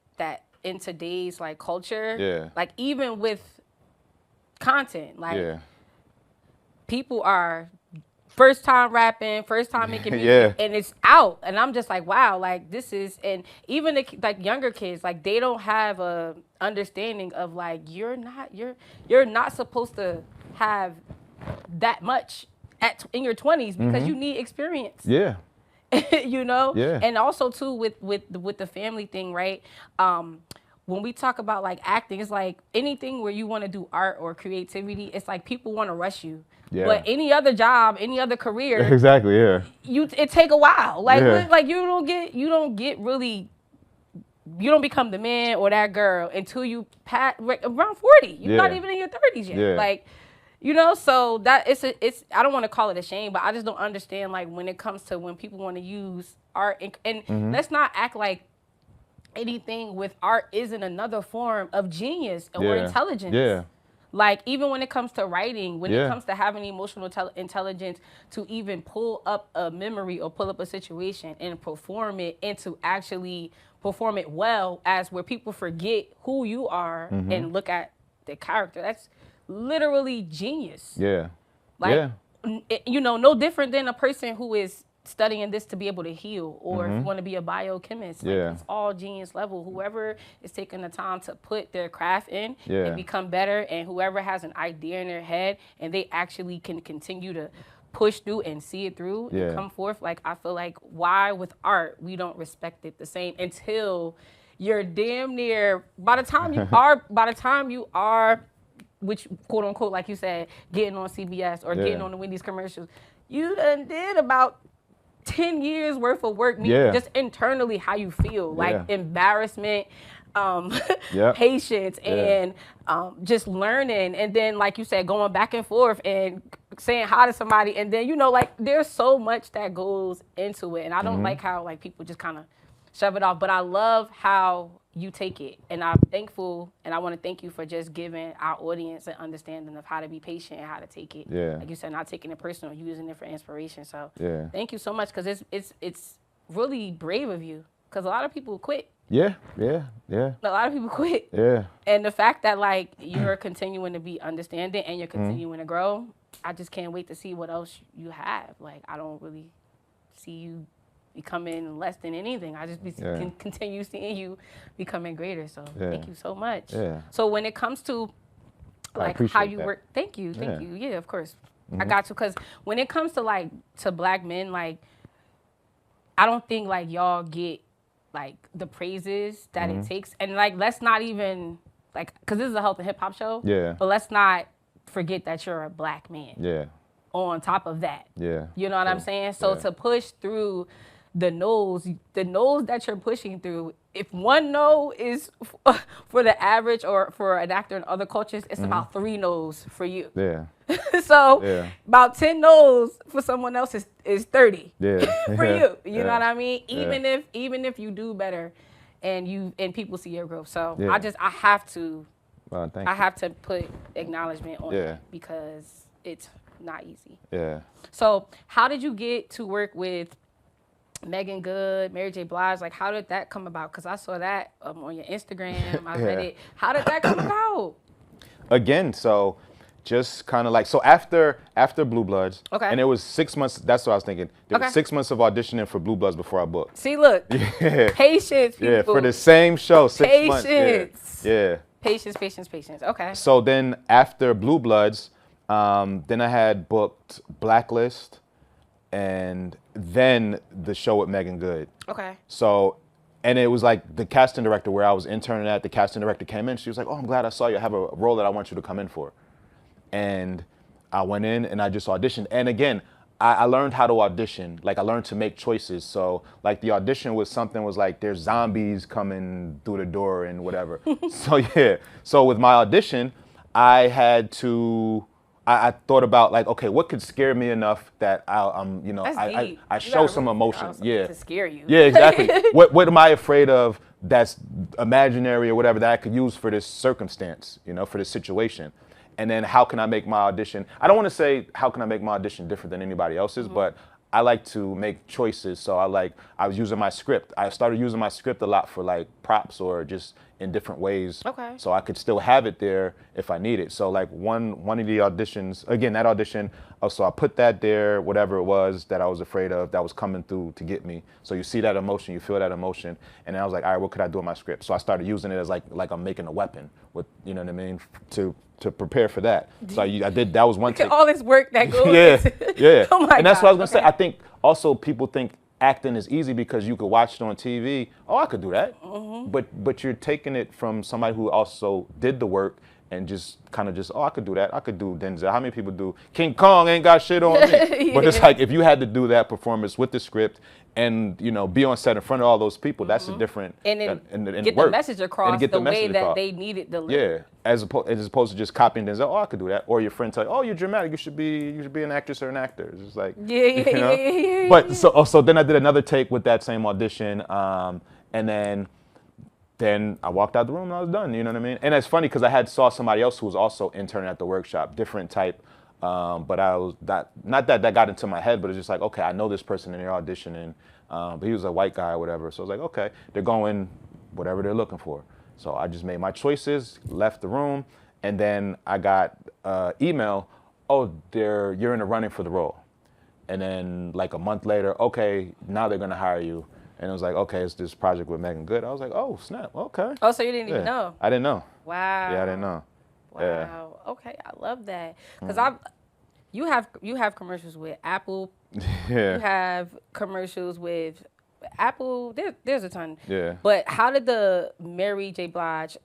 in today's, like, culture, Yeah. like, even with content, like, Yeah. people are first time rapping, first time making music, Yeah. and it's out. And I'm just like, wow, like this is, and even the, like younger kids, like they don't have a understanding of like, you're not supposed to have that much in your 20s because you need experience. Yeah. You know? Yeah. And also too with the family thing, right? When we talk about like acting, it's like anything where you want to do art or creativity, it's like people want to rush you. Yeah. But any other job, any other career, Exactly. Yeah. it take a while. Like Yeah. like you don't become the man or that girl until you pass around 40. You're not Yeah. even in your 30s yet. Yeah. Like, so that it's I don't want to call it a shame, but I just don't understand like when it comes to when people want to use art and let's not act like anything with art isn't another form of genius or intelligence. Yeah. Like, even when it comes to writing, when Yeah. it comes to having emotional intelligence to even pull up a memory or pull up a situation and perform it and to actually perform it well as where people forget who you are and look at the character. That's literally genius. Yeah. Like, Yeah. No different than a person who is studying this to be able to heal, or if you want to be a biochemist. Like, Yeah. it's all genius level. Whoever is taking the time to put their craft in Yeah. and become better, and whoever has an idea in their head and they actually can continue to push through and see it through Yeah. and come forth. Like, I feel like why with art we don't respect it the same until you're damn near by the time you are which quote unquote, like you said, getting on CBS or getting on the Wendy's commercials, you done did about 10 years worth of work, just internally how you feel, like embarrassment, patience, and just learning. And then, like you said, going back and forth and saying hi to somebody. And then, like there's so much that goes into it. And I don't like how like people just kind of shove it off, but I love how you take it. And I'm thankful, and I want to thank you for just giving our audience an understanding of how to be patient and how to take it. Yeah. Like you said, not taking it personal, using it for inspiration. So thank you so much, because it's really brave of you, because a lot of people quit. Yeah. A lot of people quit. Yeah. And the fact that like you're continuing to be understanding and you're continuing to grow, I just can't wait to see what else you have. Like, I don't really see you becoming less than anything. I just can continue seeing you becoming greater. So thank you so much. Yeah. So when it comes to like how you work, thank you. Yeah, of course. I got you. Because when it comes to like to black men, like I don't think like y'all get like the praises that it takes. And like, let's not even like, because this is a health and hip hop show. Yeah. But let's not forget that you're a black man. Yeah. On top of that. Yeah. You know what I'm saying? So to push through the no's that you're pushing through, if one no is for the average or for an actor in other cultures, it's about 3 no's for you. Yeah. So about 10 no's for someone else is 30 for you. You know what I mean? Even if you do better and people see your growth. So I have to put acknowledgement on it, because it's not easy. Yeah. So how did you get to work with Megan Good, Mary J. Blige? Like, how did that come about? Because I saw that on your Instagram. I read it. How did that come about? Again, so just kind of like, so after Blue Bloods, and it was 6 months, that's what I was thinking. There was 6 months of auditioning for Blue Bloods before I booked. See, look. Patience, people. Yeah, for the same show, 6 months. Patience. Yeah. Patience. Okay. So then after Blue Bloods, Then I had booked Blacklist, and then the show with Megan Good. Okay. So, and it was like the casting director where I was interning at, the casting director came in. She was like, oh, I'm glad I saw you. I have a role that I want you to come in for. And I went in and I just auditioned. And again, I learned how to audition. Like I learned to make choices. So like the audition was something was like there's zombies coming through the door and whatever. So yeah. So with my audition, I had to, I thought about like, okay, what could scare me enough that I'm, you know, That's I deep. I You show gotta some really emotion. figure out Yeah. something to scare you. Yeah, exactly. What am I afraid of that's imaginary or whatever that I could use for this circumstance, you know, for this situation? And then how can I make my audition? I don't want to say how can I make my audition different than anybody else's, but I like to make choices. So I was using my script. I started using my script a lot for like props or just in different ways. Okay. So I could still have it there if I need it. So like one of the auditions, again, that audition, so I put that there, whatever it was that I was afraid of that was coming through to get me. So you see that emotion, you feel that emotion. And then I was like, all right, what could I do in my script? So I started using it as like I'm making a weapon with, you know what I mean, to prepare for that. So I did, that was one Look at take. all this work that goes Yeah, into yeah. Oh my and that's what I was God, gonna say. okay. I think also people think acting is easy because you could watch it on TV. Oh, I could do that. But you're taking it from somebody who also did the work and just kind of just, oh, I could do that. I could do Denzel. How many people do King Kong ain't got shit on me? But it's like if you had to do that performance with the script and, you know, be on set in front of all those people, that's a different And then and get work. the message across And get the message way that across. they needed delivered. Yeah, as opposed to just copying Denzel. Oh, I could do that. Or your friend tell you, oh, you're dramatic. You should be an actress or an actor. It's just like Yeah, yeah, you know? yeah. But so then I did another take with that same audition, and then I walked out the room and I was done. You know what I mean? And it's funny because I saw somebody else who was also interning at the workshop, different type. But I was not that got into my head, but it's just like, okay, I know this person and they're auditioning. But he was a white guy or whatever. So I was like, okay, they're going whatever they're looking for. So I just made my choices, left the room, and then I got email, oh, you're in the running for the role. And then like a month later, okay, now they're gonna hire you. And it was like, okay, it's this project with Megan Good. I was like, oh, snap, okay. Oh, so you didn't even know? I didn't know. Wow. Yeah, I didn't know. Wow. Yeah. Okay, I love that. Because you have commercials with Apple. Yeah. You have commercials with Apple. There's a ton. Yeah. But how did the Mary J. Blige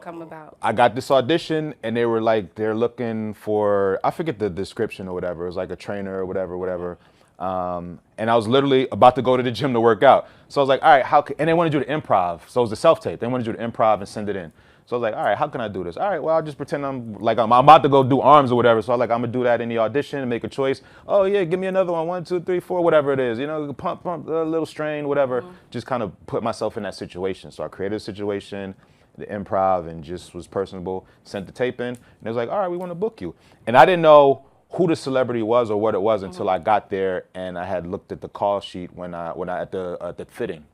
come about? I got this audition and they were like, they're looking for, I forget the description or whatever. It was like a trainer or whatever. And I was literally about to go to the gym to work out. So I was like, all right, and they wanted you to improv. So it was the self-tape. They wanted you to improv and send it in. So I was like, all right, how can I do this? All right, well, I'll just pretend I'm about to go do arms or whatever. So I'm like, I'm gonna do that in the audition and make a choice. Oh yeah, give me another one, 1, 2, 3, 4, whatever it is. You know, pump, a little strain, whatever. Just kind of put myself in that situation. So I created a situation, the improv, and just was personable. Sent the tape in, and it was like, all right, we want to book you. And I didn't know who the celebrity was or what it was until I got there and I had looked at the call sheet when I at the fitting.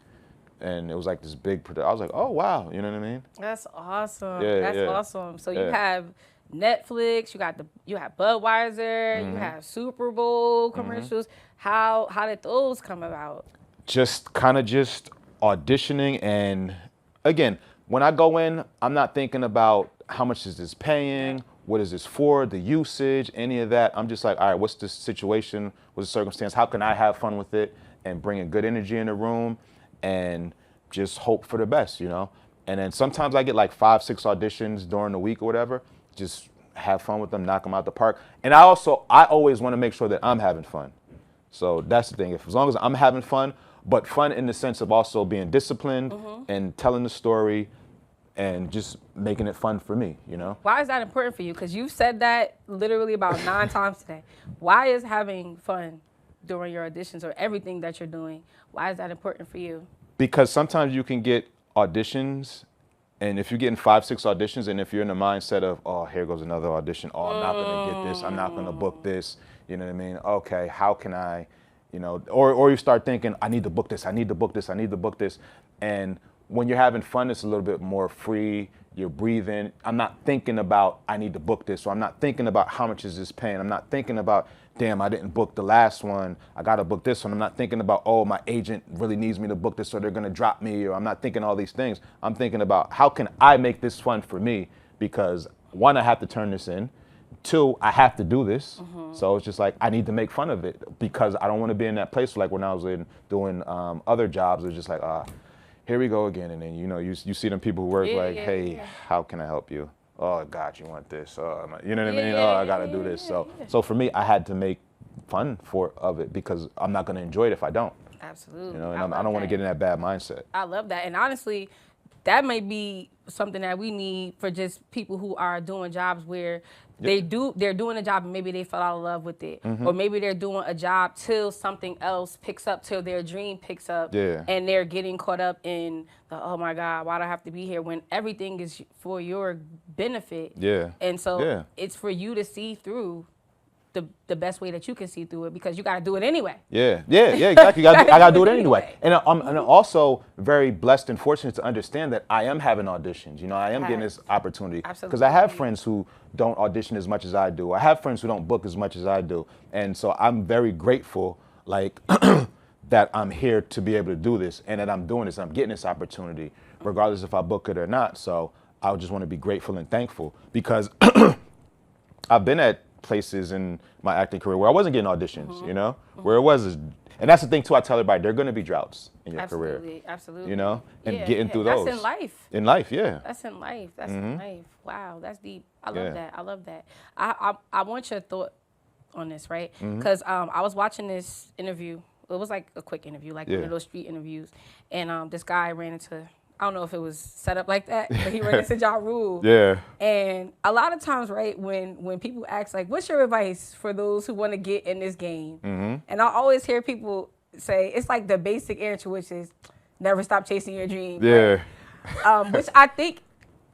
And it was like this big production. I was like, oh, wow. You know what I mean? That's awesome. Yeah, That's yeah. awesome. So you Yeah. have Netflix, you have Budweiser, you have Super Bowl commercials. How did those come about? Just auditioning. And again, when I go in, I'm not thinking about how much is this paying? What is this for? The usage, any of that. I'm just like, all right, what's the situation? What's the circumstance? How can I have fun with it and bring a good energy in the room and just hope for the best, you know? And then sometimes I get like 5, 6 auditions during the week or whatever. Just have fun with them, knock them out the park. And I always want to make sure that I'm having fun. So that's the thing. As long as I'm having fun, but fun in the sense of also being disciplined and telling the story and just making it fun for me, you know? Why is that important for you? Because you've said that literally about 9 times today. Why is having fun during your auditions or everything that you're doing, why is that important for you? Because sometimes you can get auditions, and if you're getting 5, 6 auditions, and if you're in the mindset of, oh, here goes another audition, oh, I'm not gonna get this, I'm not gonna book this, you know what I mean? Okay, how can I, you know, or you start thinking, I need to book this, I need to book this, I need to book this, and when you're having fun, it's a little bit more free, you're breathing. I'm not thinking about, I need to book this, or I'm not thinking about how much is this paying, I'm not thinking about, damn, I didn't book the last one, I gotta book this one. I'm not thinking about, oh, my agent really needs me to book this, so they're gonna drop me, or I'm not thinking all these things. I'm thinking about, how can I make this fun for me? Because 1, I have to turn this in. Two, I have to do this. So it's just like, I need to make fun of it because I don't want to be in that place like when I was doing other jobs. It was just like, here we go again. And then, you see them people who work hey, how can I help you? Oh, God, you want this? You know what I mean? I got to do this. So for me, I had to make fun of it because I'm not going to enjoy it if I don't. Absolutely. And I don't want to get in that bad mindset. I love that. And honestly, that may be something that we need for just people who are doing jobs where they're doing a job and maybe they fell out of love with it. Or maybe they're doing a job till something else picks up, till their dream picks up. And they're getting caught up in the, oh my God, why do I have to be here when everything is for your benefit? And so it's for you to see through the best way that you can see through it because you got to do it anyway. Exactly. I got to do it anyway. And I'm also very blessed and fortunate to understand that I am having auditions. I am getting this opportunity. Because I have friends who don't audition as much as I do. I have friends who don't book as much as I do. And so I'm very grateful, that I'm here to be able to do this and that I'm doing this. I'm getting this opportunity, regardless if I book it or not. So I just want to be grateful and thankful because I've been at places in my acting career where I wasn't getting auditions, where it was, and that's the thing too. I tell everybody there are going to be droughts in your career, absolutely, and getting through those. That's in life. In life, yeah. That's in life. That's in life. Wow, that's deep. I love that. I want your thought on this, right? Because I was watching this interview. It was like a quick interview, like one of those street interviews, and this guy ran into. I don't know if it was set up like that, but he ran into Ja Rule. And a lot of times, right, when people ask, like, what's your advice for those who want to get in this game? And I always hear people say, it's like the basic answer, which is never stop chasing your dream. Right? Which I think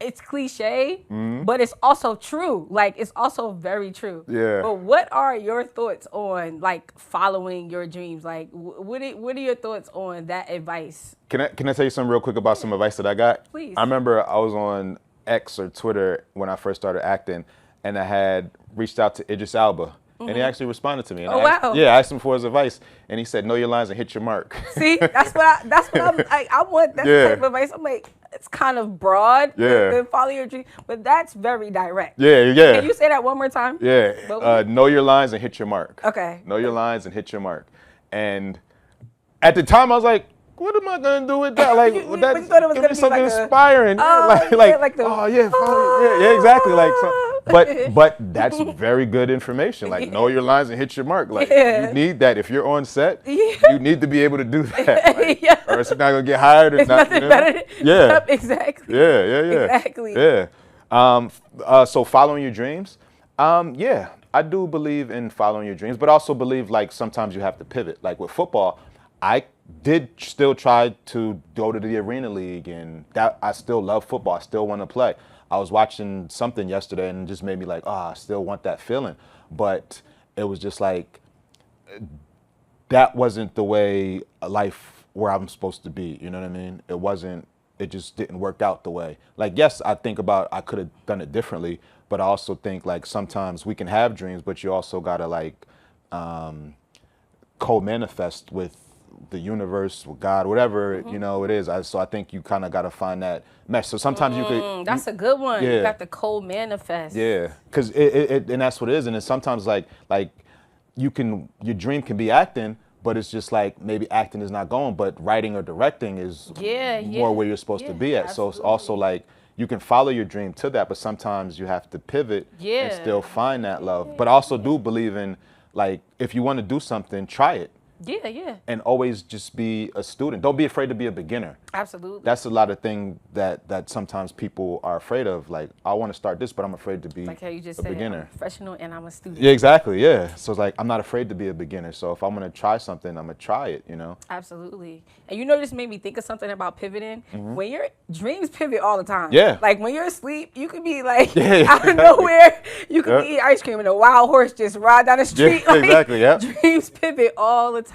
it's cliche, but it's also true. Like, it's also very true. But what are your thoughts on, like, following your dreams? Like, what are your thoughts on that advice? Can I tell you something real quick about some advice that I got? Please. I remember I was on X or Twitter when I first started acting, and I had reached out to Idris Elba. And he actually responded to me. And I asked him for his advice, and he said, "Know your lines and hit your mark." See, that's what I'm like. I want that type of advice. I'm like, it's kind of broad. To follow your dream, but that's very direct. Can you say that one more time? Know your lines and hit your mark. Okay. Know your lines and hit your mark. And at the time, I was like, what am I gonna do with that? Like, you thought it was gonna be something like inspiring. Exactly. Like, but that's very good information. Like, know your lines and hit your mark. Like, you need that if you're on set. You need to be able to do that, like, or it's not gonna get hired. It's not. Better. Yep, exactly. Exactly. So following your dreams. I do believe in following your dreams, but also believe like sometimes you have to pivot. Like with football, I did still try to go to the Arena League, and that I still love football. I still want to play. I was watching something yesterday and it just made me like, I still want that feeling. But it was just like, that wasn't the way life where I'm supposed to be. You know what I mean? It just didn't work out the way. Like, yes, I think about I could have done it differently, but I also think like sometimes we can have dreams, but you also gotta like co-manifest with the universe, with God, whatever it is. So I think you kind of got to find that mesh. So sometimes you could. That's a good one. You got the co-manifest. Because and that's what it is. And it's sometimes like your dream can be acting, but it's just like maybe acting is not going, but writing or directing is more where you're supposed to be at. Absolutely. So it's also like you can follow your dream to that, but sometimes you have to pivot and still find that love. But I also do believe in like if you want to do something, try it. And always just be a student. Don't be afraid to be a beginner. Absolutely. That's a lot of things that sometimes people are afraid of. Like, I want to start this, but I'm afraid to be like how you just a said, beginner. I'm a professional and I'm a student. Yeah, exactly. Yeah. So it's like, I'm not afraid to be a beginner. So if I'm going to try something, I'm going to try it, Absolutely. And this made me think of something about pivoting. When your dreams pivot all the time. Like when you're asleep, you could be like out of nowhere. You could be eating ice cream and a wild horse just ride down the street. Like, exactly. Dreams pivot all the time.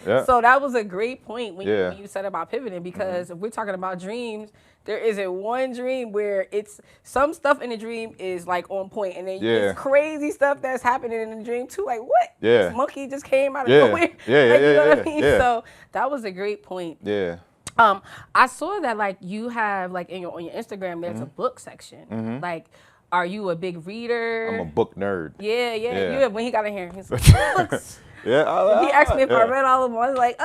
So that was a great point when you said about pivoting, because if we're talking about dreams, there isn't one dream where it's some stuff in the dream is like on point, and then it's crazy stuff that's happening in the dream too. Like what? This monkey just came out of nowhere. You know what I mean? So that was a great point. I saw that like you have like on your Instagram there's a book section. Like Are you a big reader? I'm a book nerd. Yeah. When he got in here, he's like, books. Yeah, He asked me if I read all of them. I was like,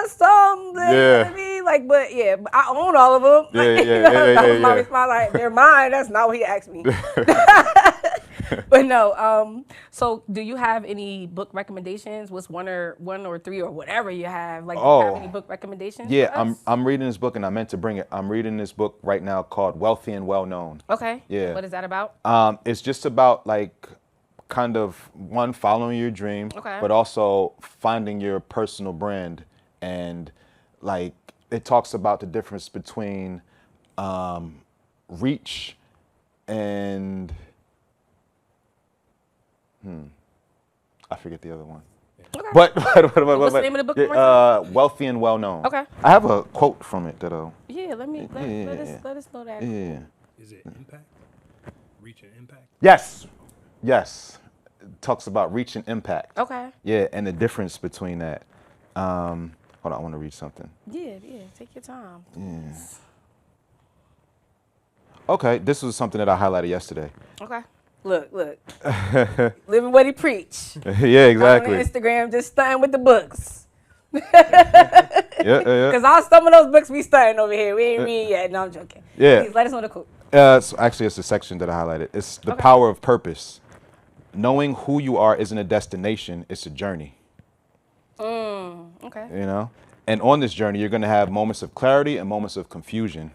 some. Yeah. I mean, like, but I own all of them. That was my response. Like, they're mine. That's not what he asked me. But no. So, do you have any book recommendations? What's one or three or whatever you have? Like, do you have any book recommendations? Yeah, I'm reading this book, and I meant to bring it. I'm reading this book right now called Wealthy and Well Known. Okay. Yeah. What is that about? It's just about like kind of one, following your dream, but also finding your personal brand, and like it talks about the difference between reach and I forget the other one. Okay. But What's the name of the book? Wealthy and Well Known. Okay. I have a quote from it that'll. Yeah, let us know that. Yeah. Is it impact? Reach and impact? Yes. It talks about reach and impact. Okay. Yeah, and the difference between that. Hold on, I want to read something. Yeah. Take your time. Yeah. Okay, this was something that I highlighted yesterday. Okay. Look. Living what he preach. Yeah, exactly. On Instagram, just stunting with the books. Yeah. Because all some of those books we stunting over here. We ain't read yet. No, I'm joking. Yeah. Please let us know the quote. It's the section that I highlighted. It's the power of purpose. Knowing who you are isn't a destination, it's a journey. Okay. You know? And on this journey, you're going to have moments of clarity and moments of confusion.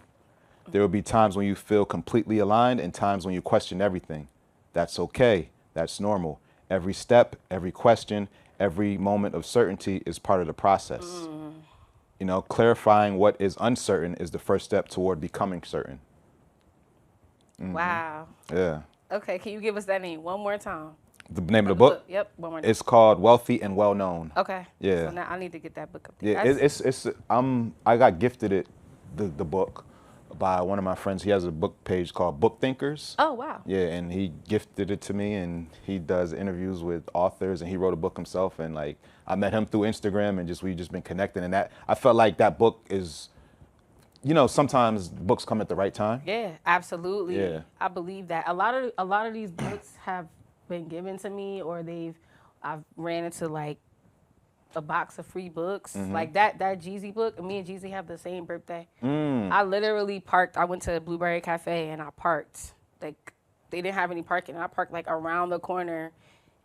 There will be times when you feel completely aligned and times when you question everything. That's okay. That's normal. Every step, every question, every moment of certainty is part of the process. You know, clarifying what is uncertain is the first step toward becoming certain. Wow. Yeah. Okay, can you give us that name one more time? The name of the book? Yep, one more time. It's called Wealthy and Well Known. Okay. Yeah. So now I need to get that book up there. Yeah, I got gifted it, the book, by one of my friends. He has a book page called Book Thinkers. Oh, wow. Yeah, and he gifted it to me, and he does interviews with authors, and he wrote a book himself, and like I met him through Instagram, and we just been connecting, and that I felt like that book is, you know, sometimes books come at the right time. Yeah, absolutely. Yeah. I believe that a lot of these books have been given to me, or I've ran into like a box of free books. Like that Jeezy book, me and Jeezy have the same birthday. I literally parked, I went to Blueberry Cafe and I parked. Like they didn't have any parking. I parked like around the corner,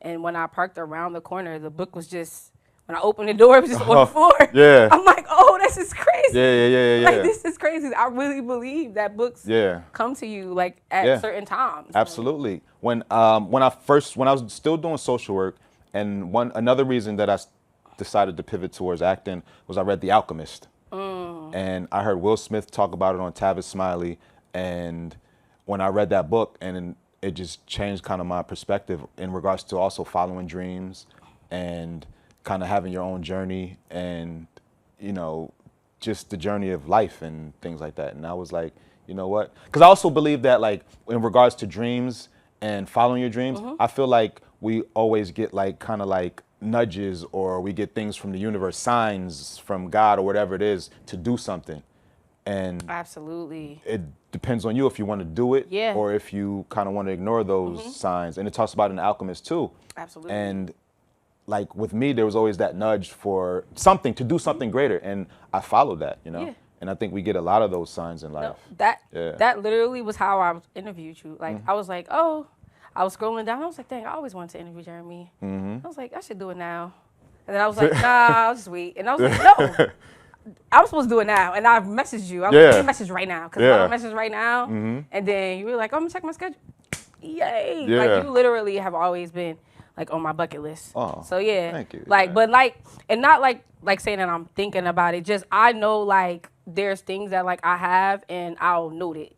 and when I parked around the corner, the book was just, when I opened the door, it was just on the floor. Yeah. I'm like, oh, this is crazy. Yeah. Like, this is crazy. I really believe that books come to you like at certain times. Absolutely. When I was still doing social work, and another reason that I decided to pivot towards acting was I read The Alchemist. And I heard Will Smith talk about it on Tavis Smiley, and when I read that book, and it just changed kind of my perspective in regards to also following dreams and kind of having your own journey, and you know, just the journey of life and things like that. And I was like, you know what? Because I also believe that, like, in regards to dreams and following your dreams, I feel like we always get like kind of like nudges, or we get things from the universe, signs from God or whatever it is, to do something. And absolutely, it depends on you if you want to do it, or if you kind of want to ignore those signs. And it talks about in The Alchemist too. Absolutely. And like with me, there was always that nudge for something, to do something greater, and I followed that, you know. And I think we get a lot of those signs in life. No, that literally was how I interviewed you. Like I was like, oh, I was scrolling down. I was like, dang, I always wanted to interview Jeremy. I was like, I should do it now. And then I was like, nah, I'll just wait. And I was like, no, I'm supposed to do it now. And I messaged you. I was like, message right now. Because I message right now. And then you were like, oh, I'm going to check my schedule. Yay. Yeah. Like, you literally have always been like on my bucket list. Oh, so yeah. Thank you. Like, but like, and not like saying that I'm thinking about it. Just, I know like there's things that like I have and I'll note it.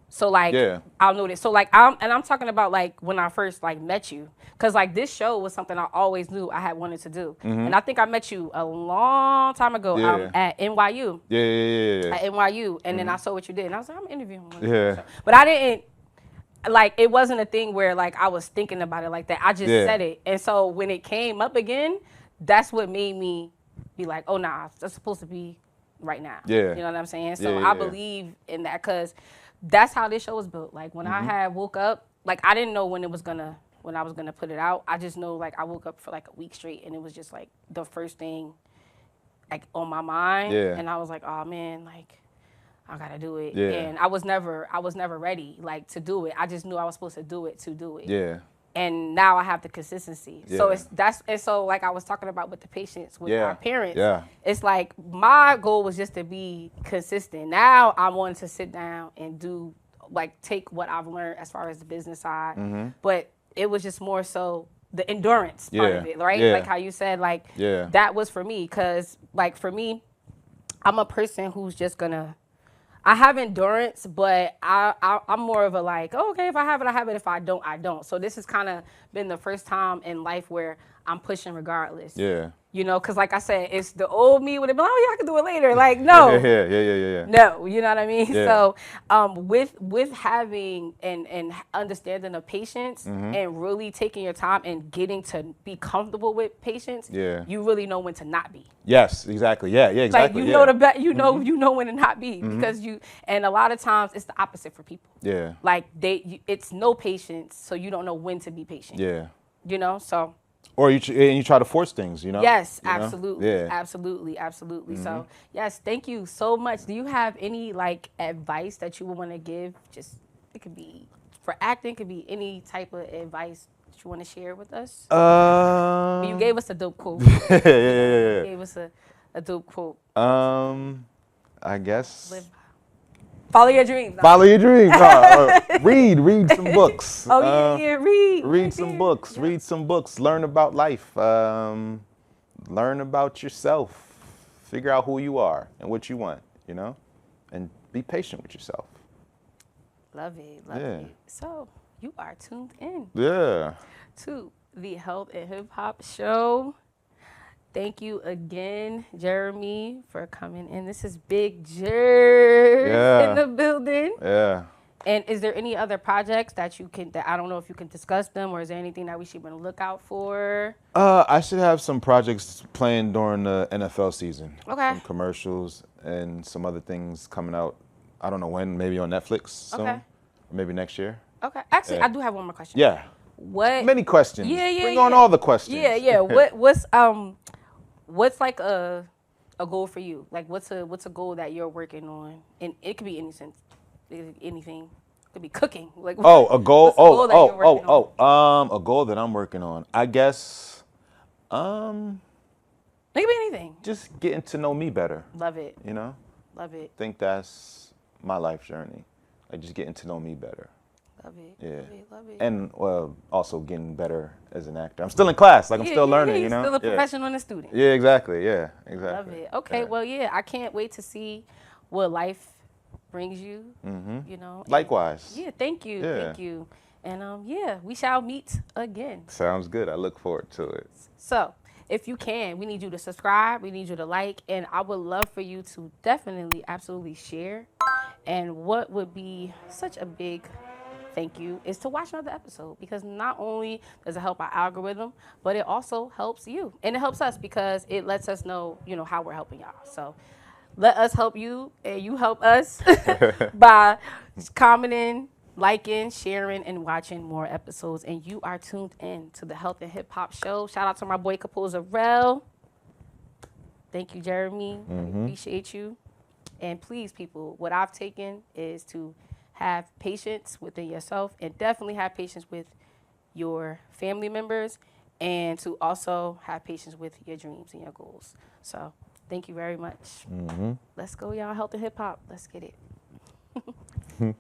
So like, I'll note it. So like, I'm talking about like when I first like met you, cause like this show was something I always knew I had wanted to do. And I think I met you a long time ago at NYU. At NYU, and then I saw what you did, and I was like, I'm interviewing him. But I didn't, like, it wasn't a thing where like I was thinking about it like that. I just said it, and so when it came up again, that's what made me be like, oh nah, that's supposed to be right now. You know what I'm saying? So I believe in that, cause that's how this show was built. Like when I had woke up, like I didn't know when I was gonna put it out. I just know like I woke up for like a week straight, and it was just like the first thing like on my mind. Yeah. And I was like, oh man, like I gotta do it. Yeah. And I was never ready like to do it. I just knew I was supposed to do it. Yeah. And now I have the consistency. So so like I was talking about with the patients, with our parents. Yeah. It's like my goal was just to be consistent. Now I wanted to sit down and do like take what I've learned as far as the business side. But it was just more so the endurance part of it, right? Yeah. Like how you said, like that was for me. Cause like for me, I'm a person who's just gonna, I have endurance, but I'm more of a like, oh, okay, if I have it, I have it. If I don't, I don't. So this has kind of been the first time in life where I'm pushing regardless. Yeah. You know, because like I said, it's the old me would have been, oh, yeah, I can do it later. Like, no. Yeah. No, you know what I mean? Yeah. So with having and understanding the patients and really taking your time and getting to be comfortable with patients, you really know when to not be. Yes, exactly. Yeah, exactly. Like you know you know when to not be because and a lot of times it's the opposite for people. Yeah. Like it's no patience, so you don't know when to be patient. Yeah. You know, so. Or you try to force things, you know? Yes, you know? absolutely. Yeah. Absolutely. So, yes, thank you so much. Do you have any like advice that you would want to give? Just it could be for acting, could be any type of advice that you want to share with us. You gave us a dope quote. Yeah. You gave us a dope quote. I guess. Follow your dreams. Follow your dreams. Read some books. Oh read. Read some books. Read some books. Learn about life. Learn about yourself. Figure out who you are and what you want. You know, and be patient with yourself. Love it. So you are tuned in. Yeah. To the Health and Hip Hop Show. Thank you again, Jeremy, for coming in. This is Big Jer in the building. Yeah. And is there any other projects that I don't know if you can discuss them, or is there anything that we should be on the lookout for? I should have some projects playing during the NFL season. Okay. Some commercials and some other things coming out. I don't know when, maybe on Netflix soon. Okay. Or maybe next year. Okay. Actually, I do have one more question. Yeah. What? Many questions. Yeah. Bring on all the questions. Yeah. What's like a goal for you? Like what's a goal that you're working on? And it could be anything. It could be cooking. Like a goal. A goal that I'm working on. I guess. It could be anything. Just getting to know me better. Love it. You know. Love it. I think that's my life journey. Like just getting to know me better. Love it. Yeah. Love it. And also getting better as an actor. I'm still in class. Like I'm still learning. You know. Still a professional and a student. Yeah. Exactly. Yeah. Exactly. Love it. Okay. Yeah. Well, yeah. I can't wait to see what life brings you. You know. Likewise. Yeah. Thank you. Yeah. Thank you. And we shall meet again. Sounds good. I look forward to it. So, if you can, we need you to subscribe. We need you to like, and I would love for you to definitely, absolutely share. And what would be such a big thank you is to watch another episode, because not only does it help our algorithm, but it also helps you, and it helps us because it lets us know, how we're helping y'all. So let us help you, and you help us by commenting, liking, sharing, and watching more episodes. And you are tuned in to the Health and Hip Hop Show. Shout out to my boy Capozarel. Thank you, Jeremy. I appreciate you. And please, people, what I've taken is to have patience within yourself, and definitely have patience with your family members, and to also have patience with your dreams and your goals. So thank you very much. Let's go, y'all. Health and hip hop. Let's get it.